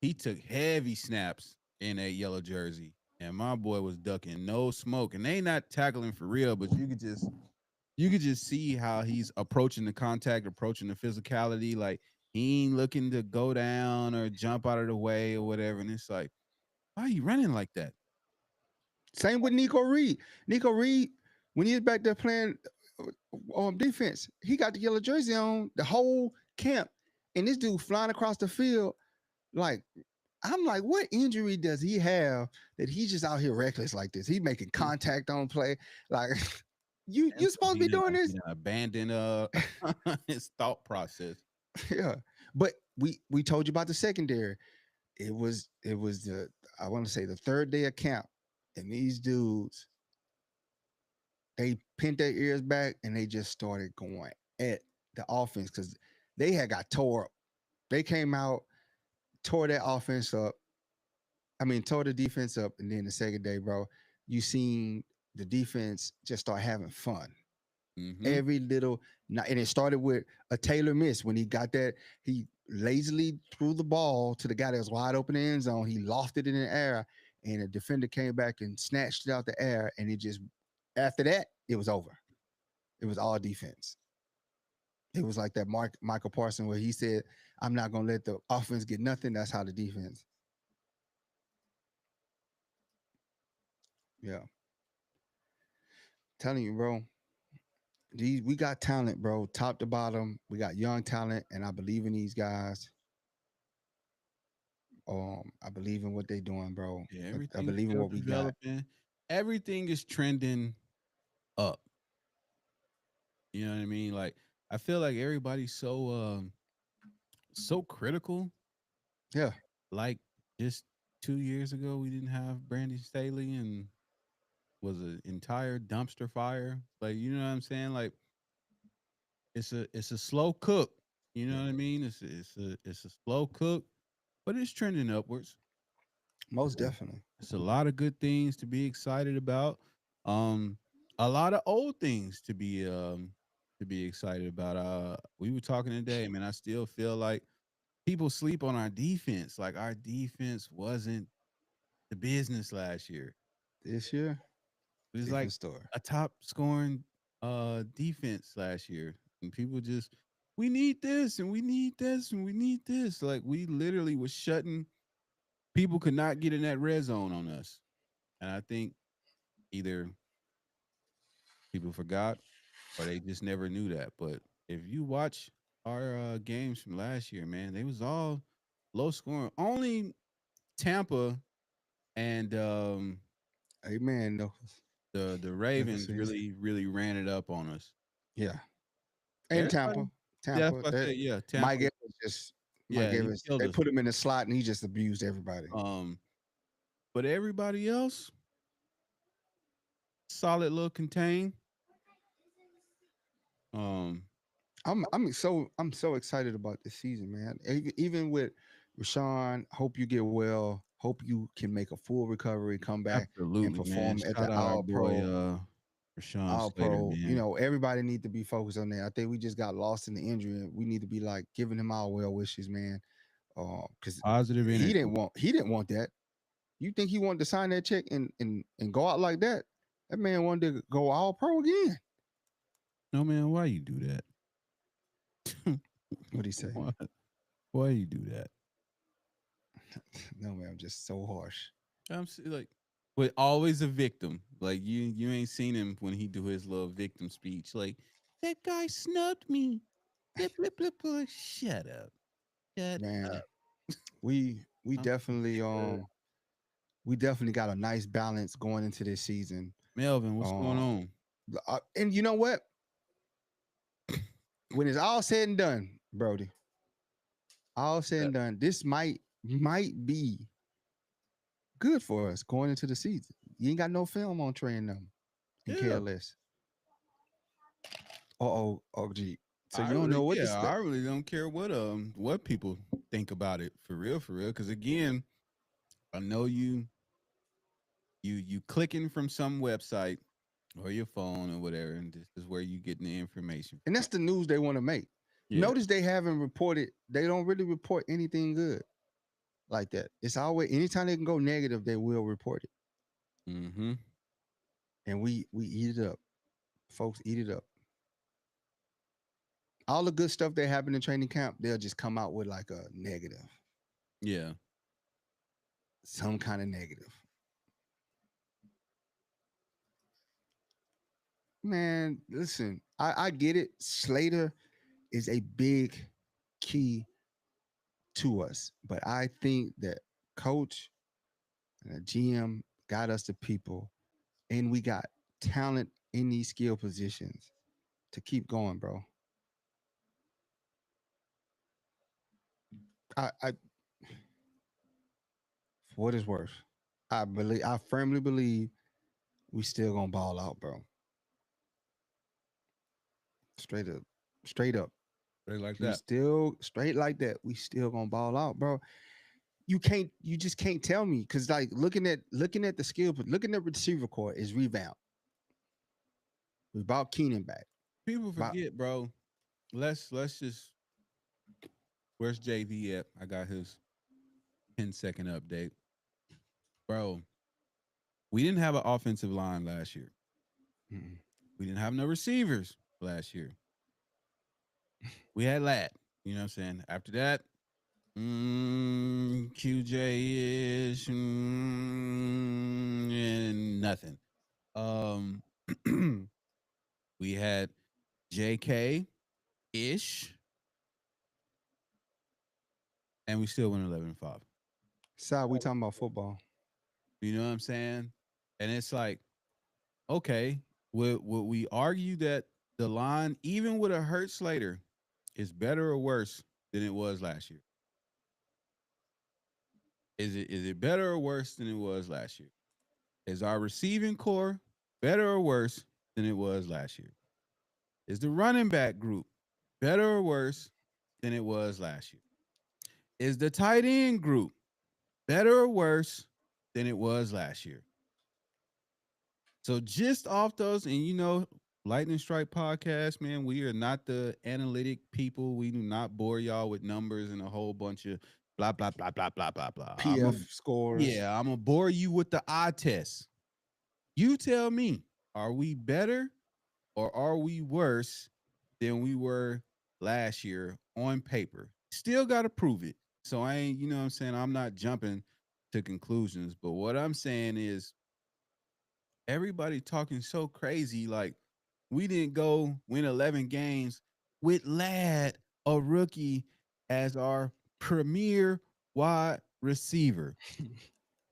he took heavy snaps in a yellow jersey, and my boy was ducking no smoke. And they not tackling for real, but you could just see how he's approaching the contact, approaching the physicality. Like he ain't looking to go down or jump out of the way or whatever. And it's like, why are you running like that? Same with Nico Reed. Nico Reed, when he was back there playing defense, he got the yellow jersey on the whole camp, and this dude flying across the field like. I'm like, what injury does he have that he's just out here reckless like this? He making contact on play. Like, And you so supposed to be doing he this? done abandoned his thought process. Yeah. But we told you about the secondary. It was the, I want to say, the third day of camp, and these dudes, they pinned their ears back and they just started going at the offense because they had got tore up. They came out, tore that offense up. I mean, tore the defense up, and then the second day, bro, you seen the defense just start having fun. Mm-hmm. Every little, and it started with a Taylor miss when he got that. He lazily threw the ball to the guy that was wide open in the end zone. He lofted it in the air, and a defender came back and snatched it out the air. And it just, after that, it was over. It was all defense. It was like that Michael Parsons where he said, "I'm not gonna let the offense get nothing." That's how the defense. Yeah, telling you, bro. We got talent, bro, top to bottom. We got young talent, and I believe in these guys. I believe in what they're doing, bro. Yeah, I everything's believe in still what we got. developing. Everything is trending up. You know what I mean? Like I feel like everybody's so critical. Yeah, Like just 2 years ago, we didn't have Brandon Staley and was an entire dumpster fire. Like you know what I'm saying? Like it's a slow cook. You know what I mean? It's a slow cook. but it's trending upwards. Most So definitely. it's a lot of good things to be excited about. Um, a lot of old things to be excited about. We were talking today, man. I still feel like people sleep on our defense. Like our defense wasn't the business last year. This year, It was like different story. a top scoring defense last year. And people just we need this and we need this and we need this. Like we literally was shutting people could not get in that red zone on us. And I think either people forgot or they just never knew that. But if you watch our games from last year, man, they was all low scoring. Only Tampa and Amen. No, the different Ravens season. really ran it up on us. Yeah. And Everybody, Tampa. yeah, that's Tampa. what I That said. Yeah, Mike Tampa. Evans just Mike Yeah, he Evans. killed They us. put him in the slot and he just abused everybody. Um, but everybody else, solid little contain. Um, I'm so excited about this season, man. Even with Rashawn, hope you get well. Hope you can make a full recovery, come back and absolutely, man. perform at the Shout out our boy Rashawn All Slater, Pro. You man. know, everybody need to be focused on that. I think we just got lost in the injury, and we need to be like giving him our well wishes, man. Because Positive energy. he didn't want that. You think he wanted to sign that check and go out like that? That man wanted to go all pro again. No man, why you do that? What he say? why, why you do that? No man, I'm just so harsh. Like, but always a victim. Like you ain't seen him when he do his little victim speech. Like that guy snubbed me. Blip, blip, blip, blip. Shut up. Shut Man, up. we I'm definitely sick of we definitely got a nice balance going into this season. Melvin. What's going Um, on? and you know what? When it's all said and done, Brody, all said and done, this might be good for us going into the season. You ain't got no film on Trey and them in Yeah. KLS. Oh, OG. So I you don't know really, what to yeah, I expect. really don't care what people think about it for real, for real. Because again, I know you clicking from some website or your phone or whatever, and this is where you getting the information And from. that's the news they want to make. Yeah. Notice they haven't reported, they don't really report anything good like that. It's always anytime they can go negative, they will report it. Mm-hmm. And we eat it up. Folks eat it up. All the good stuff that happened in training camp, they'll just come out with like a negative, Yeah. some kind of negative. Man, listen, I get it. Slater is a big key to us, but I think that coach and the GM got us the people, and we got talent in these skill positions to keep going, bro. I for what it's worth, I firmly believe we still gonna ball out, bro. Straight up, straight up. They like We that. still straight like that. We still gonna ball out, bro. You just can't tell me because like looking at the skill, looking at receiver core is revamped. We brought Keenan back. People About forget, bro. Let's just where's JV at? I got his 10-second update. Bro, we didn't have an offensive line last year. mm, We didn't have no receivers last year. We had Lat. You know what I'm saying? After that, QJ ish and nothing. Um, we had JK ish, and we still went 11-5. Sal, we talking about football. You know what I'm saying? And it's like, okay, would we argue that the line, even with a Hurt Slater, is better or worse than it was last year? Is it better or worse than it was last year? Is our receiving core better or worse than it was last year? Is the running back group better or worse than it was last year? Is the tight end group better or worse than it was last year? So just off those, and Lightning Strike podcast, man, we are not the analytic people. We do not bore y'all with numbers and a whole bunch of blah blah blah blah blah blah blah. PF scores. I'm gonna bore you with the eye test. You tell me, are we better or are we worse than we were last year on paper? Still got to prove it. So I ain't, what I'm saying? I'm not jumping to conclusions, but what I'm saying is everybody talking so crazy. Like we didn't go win 11 games with Ladd, a rookie, as our premier wide receiver.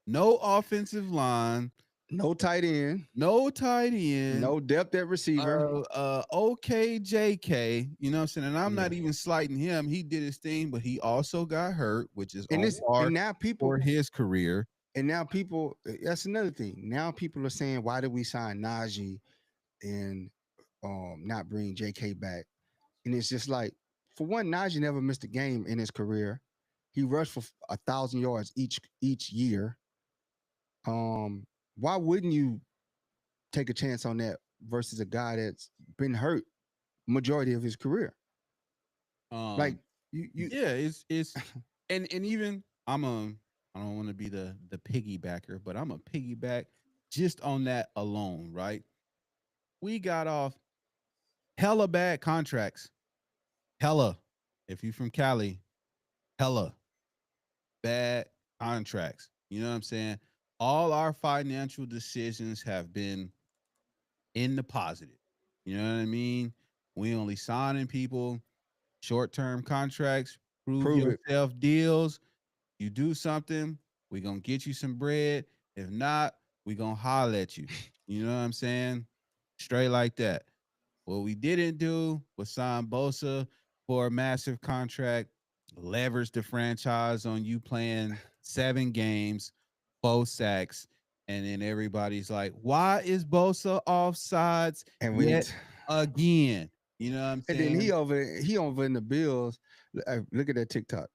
No offensive line, No tight end. no tight end, No depth at receiver. okay, JK, you know what I'm saying? And I'm Yeah. not even slighting him. He did his thing, but he also got hurt, which is And on this par and now people for his career. and now people that's another thing. Now people are saying, why did we sign Najee and not bring JK back? And it's just like, for one, Najee never missed a game in his career. He rushed for 1,000 yards each year. Why wouldn't you take a chance on that versus a guy that's been hurt majority of his career? Like Um, you yeah, it's and even I don't want to be the piggybacker, but I'm a piggyback just on that alone, right? We got off hella bad contracts. Hella. If you from Cali, hella bad contracts. You know what I'm saying? All our financial decisions have been in the positive. You know what I mean? We only signing people, short-term contracts, prove prove it. yourself deals. You do something, we gonna get you some bread. If not, we gonna holler at you. You know what I'm saying? Straight like that. What we didn't do was sign Bosa for a massive contract, leverage the franchise on you playing 7 games, 4 sacks, and then everybody's like, "Why is Bosa offsides And we yet again?" You know what I'm and then saying? he over in the Bills. Look at that TikTok.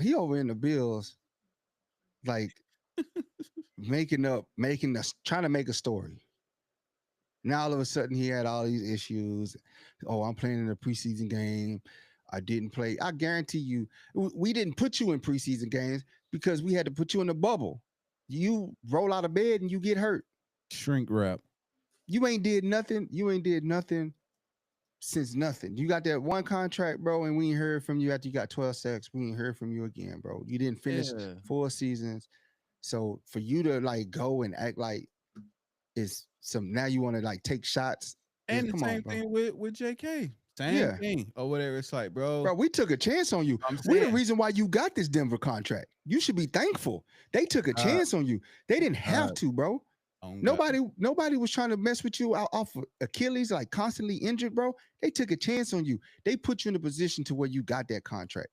He over in the Bills, like making us trying to make a story. Now all of a sudden he had all these issues. Oh, I'm playing in a preseason game. I didn't play. I guarantee you, we didn't put you in preseason games because we had to put you in a bubble. You roll out of bed and you get hurt. Shrink wrap. You ain't did nothing. You ain't did nothing since nothing. You got that one contract, bro, and we ain't heard from you after you got 12 sacks. We ain't heard from you again, bro. You didn't finish Yeah. 4 seasons. So for you to like go and act like it's some now you want to like take shots. And the Come on, same bro. thing with JK. Same Yeah. thing or whatever. It's like, bro, Bro, we took a chance on you. I'm We the saying, reason why you got this Denver contract. You should be thankful. They took a uh, chance on you. They didn't have to, bro. on God. Nobody was trying to mess with you out off of Achilles, like constantly injured, bro. They took a chance on you. They put you in a position to where you got that contract.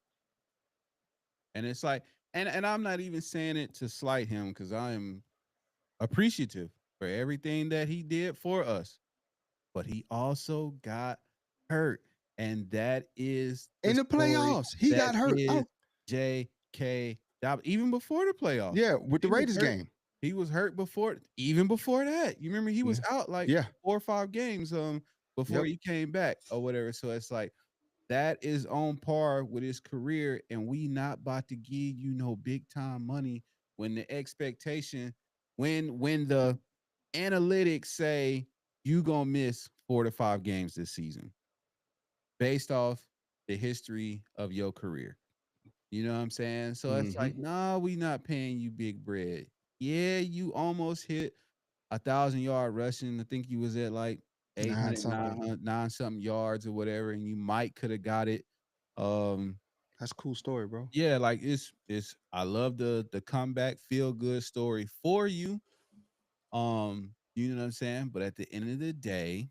And it's like, and I'm not even saying it to slight him because I am appreciative for everything that he did for us. But he also got hurt. And that is In the story playoffs, he that got hurt. is Oh, J.K. Dobbins. Even before the playoffs. yeah, with the He was Raiders hurt. game. He was hurt even before that. You remember he was out like Yeah. 4 or 5 games before Yep. he came back or whatever. So it's like that is on par with his career, and we not about to give you no big time money when the expectation, when the analytics say you gonna miss 4 to 5 games this season based off the history of your career. You know what I'm saying? So it's Mm-hmm. like, nah, we not paying you big bread. Yeah, you almost hit 1,000 yard rushing. I think you was at like 9 800, something. 9 something yards or whatever, and you might could have got it. Um, That's a cool story, bro. yeah, like it's I love the comeback feel good story for you. You know what I'm saying? But at the end of the day,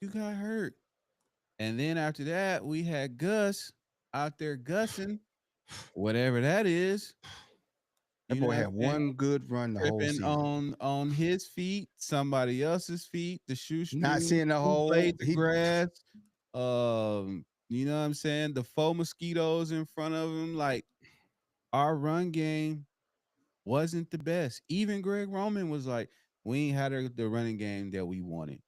you got hurt. And then after that, we had Gus out there gussing, whatever that is. That You know boy what I'm had saying? one good run the whole Tripping season. on his feet, somebody else's feet, the Not shoestring, seeing the who whole played the grass, you know what I'm saying? The faux mosquitoes in front of him, like our run game wasn't the best. Even Greg Roman was like, we ain't had the running game that we wanted.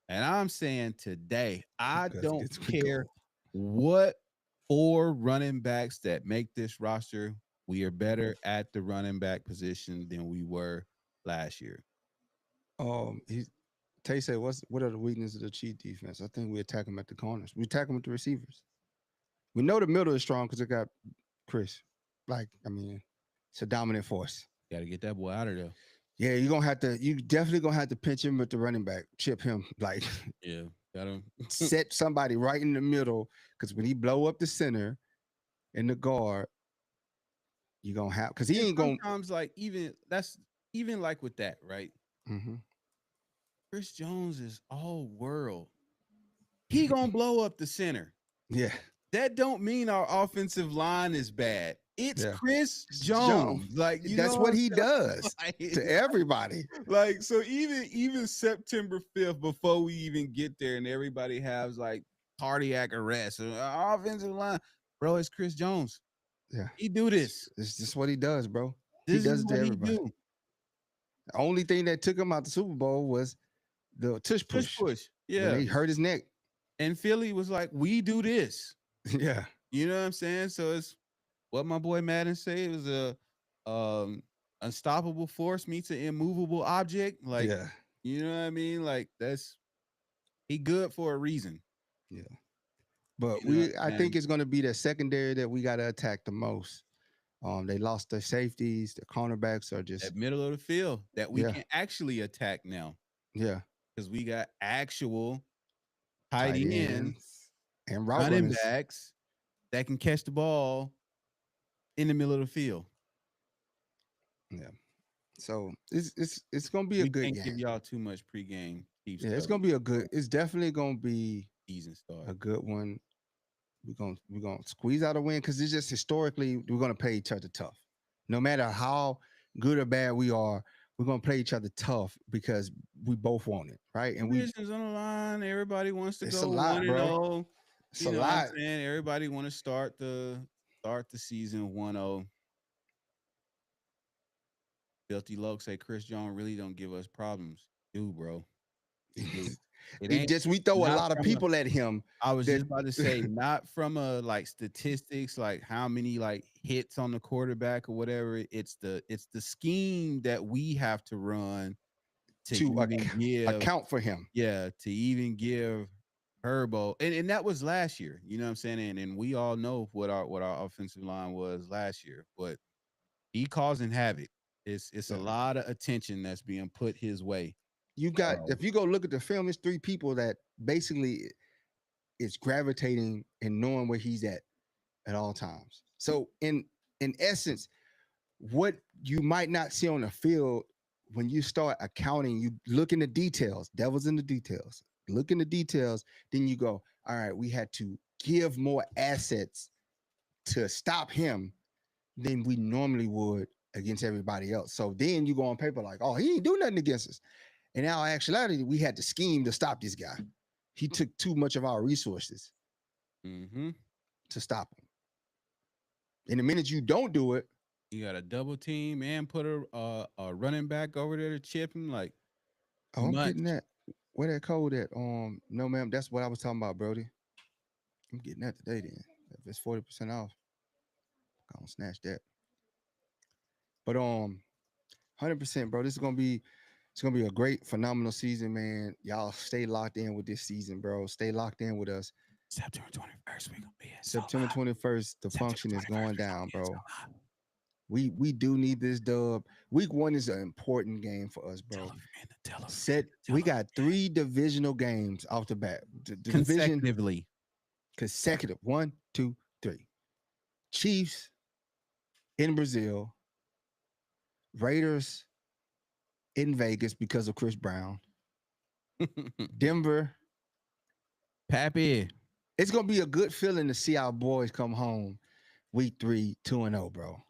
And I'm saying today, I Because don't it's we care go. what four running backs that make this roster. We are better at the running back position than we were last year. He Tay said, what are the weaknesses of the Chief defense? I think we attack them at the corners. We attack them at the receivers. We know the middle is strong because it got Chris. Like, I mean, it's a dominant force. Got to get that boy out of there. Yeah, you definitely gonna have to pinch him with the running back, chip him, like Yeah, got him. set somebody right in the middle. Because when he blow up the center and the guard, you gonna have because he And ain't gonna. sometimes, like even like with that, right? Mhm. Chris Jones is all world. He gonna blow up the center. Yeah, That don't mean our offensive line is bad. It's yeah. Chris Jones. Jones. Like, you know That's what what I'm he does saying? to everybody. Like, so even September 5th, before we even get there, and everybody has like cardiac arrest, offensive line, bro, it's Chris Jones. Yeah, He do this. it's just what he does, bro. He This is does it to what he everybody. do. The only thing that took him out the Super Bowl was the tush Push, push push. when Yeah. they hurt his neck. And Philly was like, we do this. Yeah, You know what I'm saying? So it's what my boy Madden say. It was a unstoppable force meets an immovable object. Like, yeah, you know what I mean? Like he good for a reason. yeah. But You know what I I'm think saying? it's going to be the secondary that we got to attack the most. They lost their safeties. The cornerbacks are just That middle of the field that we yeah, can actually attack now yeah. because we got actual tight Tight ends, ends and route running runners. backs that can catch the ball in the middle of the field. Yeah. So it's gonna be a We good can't give game. y'all too much pregame Chiefs Yeah, it's coverage gonna be a before good. It's definitely gonna be the season a starts. good one. We're gonna squeeze out a win because it's just historically we're gonna play each other tough. No matter how good or bad we are, we're gonna play each other tough because we both want it, right? And we Divisions on the line. Everybody wants to it's a go lot, one and bro. zero. It's You a know what I'm lot. saying? Everybody want to start the season 1-0. Filthy Loke say Chris Jones really don't give us problems. Do bro. He do. It It ain't just we throw a not lot of from a people at him I was that just about to say, not from a like statistics, like how many like hits on the quarterback or whatever. It's the scheme that we have to run to to even give, account for him. yeah, to even give Herbo. And that was last year. You know what I'm saying? And we all know what our offensive line was last year, but he causing havoc. It's a Yeah. lot of attention that's being put his way. You got Um, if you go look at the film, it's three people that basically is gravitating and knowing where he's at all times. So in essence, what you might not see on the field when you start accounting, you look in the details, devil's in the details. Look in the details, then you go, all right, we had to give more assets to stop him than we normally would against everybody else. So then you go on paper like, oh, he ain't do nothing against us. In our actuality, we had to scheme to stop this guy. He took too much of our resources mm-hmm. to stop him. And the minute you don't do it, You got a double team and put a running back over there to chip him. Like oh, too I'm getting much. that. Where that code at? No, ma'am. That's what I was talking about, Brody. I'm getting that today. Then if it's 40% off, I don't snatch that. But 100%, bro. This is gonna be it's gonna be a great, phenomenal season, man. Y'all stay locked in with this season, bro. Stay locked in with us. September 21st, we gonna be in so September hot. 21st, the September function is 21st, going we gonna down, be in so bro. hot. We do need this dub. Week 1 is an important game for us, bro. Tell him, Set we got 3 divisional games off the bat. The division consecutively. consecutive. 1, 2, 3. Chiefs in Brazil, Raiders in Vegas because of Chris Brown, Denver. Pappy. It's gonna be a good feeling to see our boys come home week 3, 2-0, bro.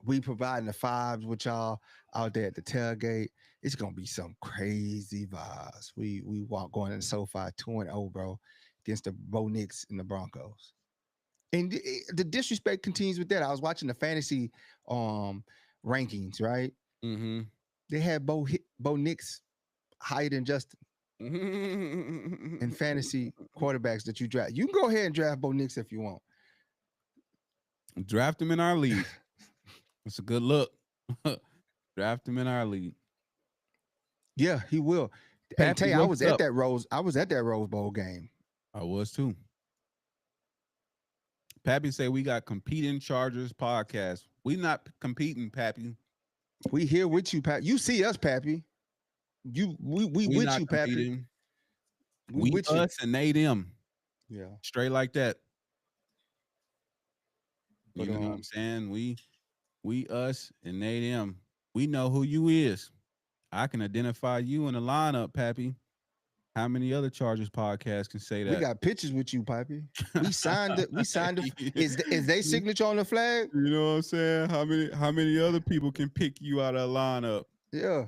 We providing the vibes with y'all out there at the tailgate. It's gonna be some crazy vibes. We walk going in SoFi 2-0, bro, against the Bo Knicks and the Broncos. And the disrespect continues with that. I was watching the fantasy rankings, right? Mm-hmm. They had Bo Nix higher than Justin in fantasy quarterbacks that you draft. You can go ahead and draft Bo Nix if you want. Draft him in our league. It's a good look. Draft him in our league. Yeah, he will. Hey Pappy, Tay, what's up? I was at that Rose Bowl game. I was too. Pappy say we got competing Chargers podcast. We not competing, Pappy. We here with you, Pat. You see us, Pappy. We We with not you, Pappy. competing. We We with you. us and they them. Yeah. Straight like that. But You know what I'm saying? We us and they them. We know who you is. I can identify you in the lineup, Pappy. How many other Chargers podcasts can say that? we got pictures with you, Pappy. We signed it. We signed it. Is they signature on the flag? You know what I'm saying? How many other people can pick you out of a lineup? Yeah.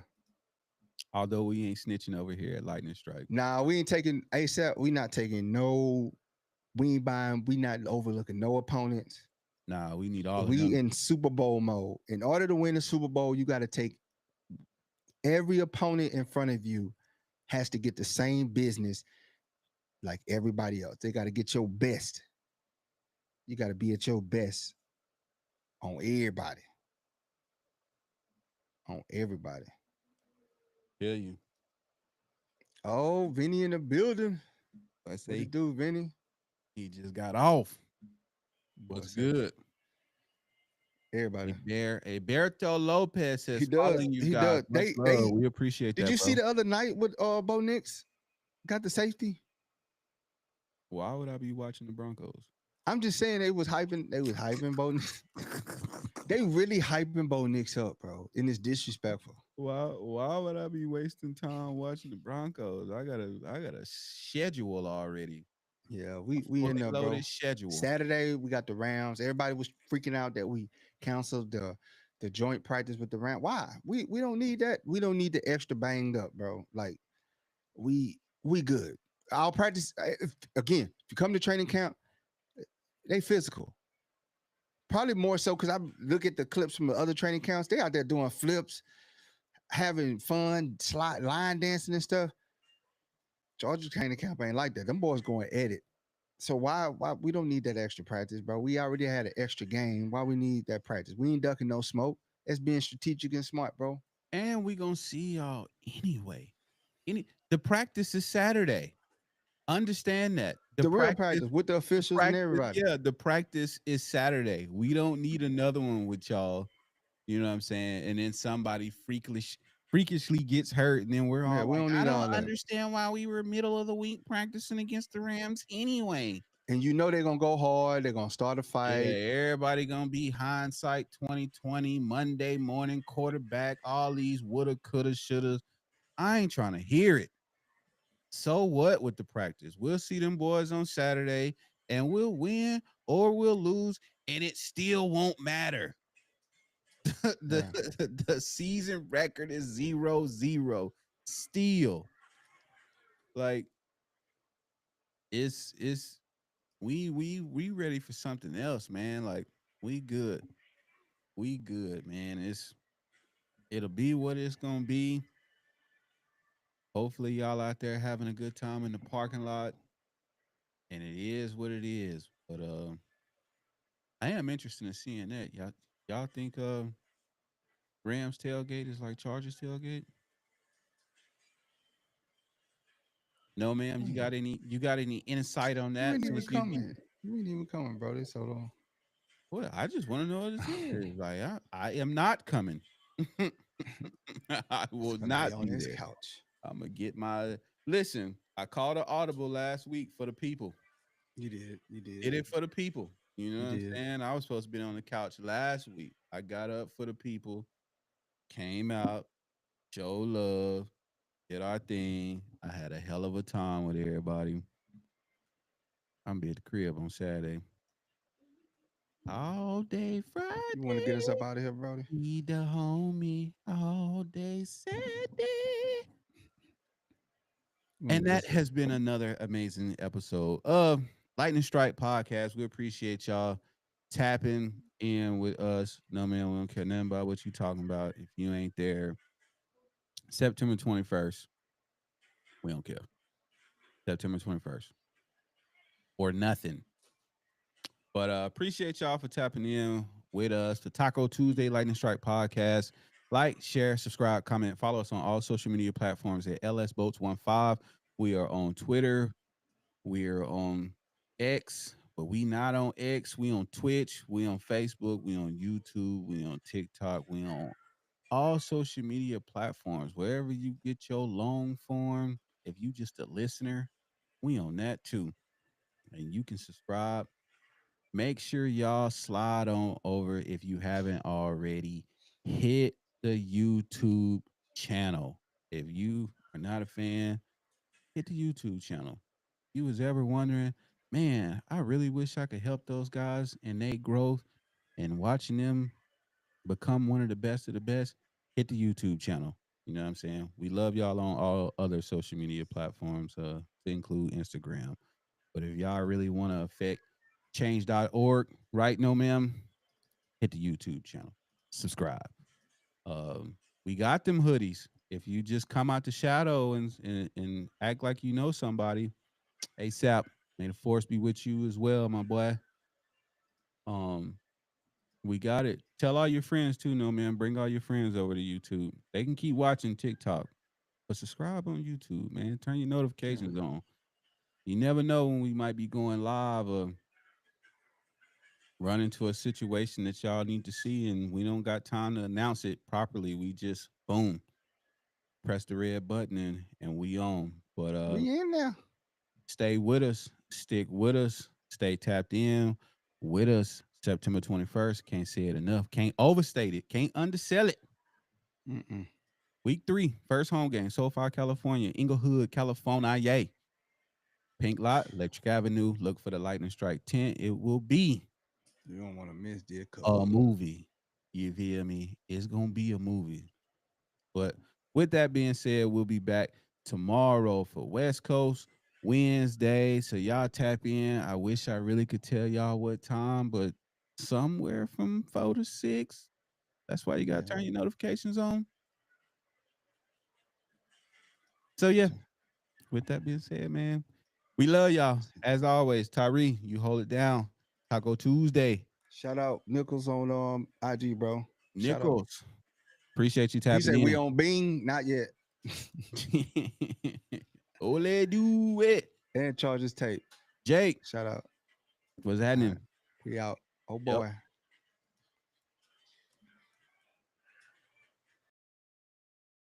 Although we ain't snitching over here at Lightning Strike. Nah, we ain't taking ASAP. We not taking no. We ain't buying. We not overlooking no opponents. Nah, we need all of We them. in Super Bowl mode. In order to win the Super Bowl, you got to take every opponent in front of you has to get the same business like everybody else. They got to get your best. You got to be at your best on everybody. On everybody. Hear you. Oh, Vinny in the building. I What say you do, Vinny? he just got off. What's What's up? good? Everybody. Berto Lopez says He does. following you He guys. does. Much love. We appreciate that. Did you see bro. the other night with Bo Nix got the safety? Why would I be watching the Broncos? I'm just saying they was hyping Bo Nix. They really hyping Bo Nix up, bro. And it's disrespectful. Why would I be wasting time watching the Broncos? I got a schedule already. Yeah, we Fully in there, bro. loaded schedule. Saturday we got the Rams. Everybody was freaking out that we canceled the joint practice with the Rams. Why? We don't need that. We don't need the extra banged up, bro. Like we good. Our practice again. If you come to training camp, they physical. Probably more so because I look at the clips from the other training camps. They out there doing flips, having fun, slide line dancing and stuff. Georgia training camp ain't like that. Them boys going at it. So why we don't need that extra practice, bro? We already had an extra game. Why we need that practice? We ain't ducking no smoke. That's being strategic and smart, bro. And we gonna see y'all anyway. The practice is Saturday. Understand that. The real practice with the officials and everybody. Yeah, the practice is Saturday. We don't need another one with y'all. You know what I'm saying? And then somebody freakishly gets hurt, and then we're all we don't need I all don't that. understand why we were middle of the week practicing against the Rams anyway. And you know they're gonna go hard. They're gonna start a fight. Yeah, everybody gonna be hindsight 2020, Monday morning quarterback, all these woulda, coulda, shoulda. I ain't trying to hear it. So what with the practice? We'll see them boys on Saturday and we'll win or we'll lose, and it still won't matter. the season record is 0-0. Still. Like it's we ready for something else, man. Like we good. We good, man. It'll be what it's gonna be. Hopefully y'all out there having a good time in the parking lot. And it is what it is. But I am interested in seeing that. Y'all think Rams tailgate is like Chargers tailgate? No, ma'am. You got any insight on You that? ain't even coming. You ain't even coming, bro. This hold on. Well, I just want to know what it is. Like I am not coming. I will not on be this there. couch. I'm gonna get my listen. I called an audible last week for the people. You did. Did it for the people. You know what did. I'm saying? I was supposed to be on the couch last week. I got up for the people, came out, show love, did our thing. I had a hell of a time with everybody. I'm gonna be at the crib on Saturday. All day Friday. You want to get us up out of here, Brody? Be the homie all day Saturday. And that has been another amazing episode of Lightning Strike Podcast. We appreciate y'all tapping in with us. No man, we don't care nothing about what you talking about. If you ain't there, September 21st, we don't care. September 21st or nothing. But appreciate y'all for tapping in with us. The Taco Tuesday Lightning Strike Podcast. Like, share, subscribe, comment, follow us on all social media platforms at LSBoats15. We are on Twitter. We are on X, but we not on X. We on Twitch. We on Facebook. We on YouTube. We on TikTok. We on all social media platforms. Wherever you get your long form, if you just a listener, we on that too. And you can subscribe. Make sure y'all slide on over if you haven't already. Hit the YouTube channel. If you are not a fan, hit the YouTube channel. You was ever wondering, man, I really wish I could help those guys and their growth and watching them become one of the best, hit the YouTube channel. You know what I'm saying? We love y'all on all other social media platforms, to include Instagram. But if y'all really want to affect change.org, right? No, ma'am, hit the YouTube channel. Subscribe. We got them hoodies. If you just come out the shadow and act like you know somebody, ASAP, may the force be with you as well, my boy. Um, we got it. Tell all your friends too, no man. Bring all your friends over to YouTube. They can keep watching TikTok, but subscribe on YouTube, man. Turn your notifications on. You never know when we might be going live or run into a situation that y'all need to see, and we don't got time to announce it properly. We just boom, press the red button and we on. But We in there. stay with us, stick with us, stay tapped in with us. September 21st. Can't say it enough. Can't overstate it. Can't undersell it. Mm-mm. Week 3, first home game, SoFi, California, Inglewood, California. Yay. Pink Lot, Electric Avenue. Look for the Lightning Strike tent. It will be You don't want to miss this a cover. movie. You feel me? It's going to be a movie. But with that being said, we'll be back tomorrow for West Coast Wednesday. So y'all tap in. I wish I really could tell y'all what time, but somewhere from 4 to 6. That's why you got to turn your notifications on. So yeah, with that being said, man, we love y'all. As always, Tyree, you hold it down. Taco Tuesday. Shout out Nichols on IG, bro. Shout out. Nichols. Appreciate you You tapping say we in. on Bing? Not yet. Ole do it. And Charges Tape. Jake. Shout out. What's happening? We out. Oh Yep. boy.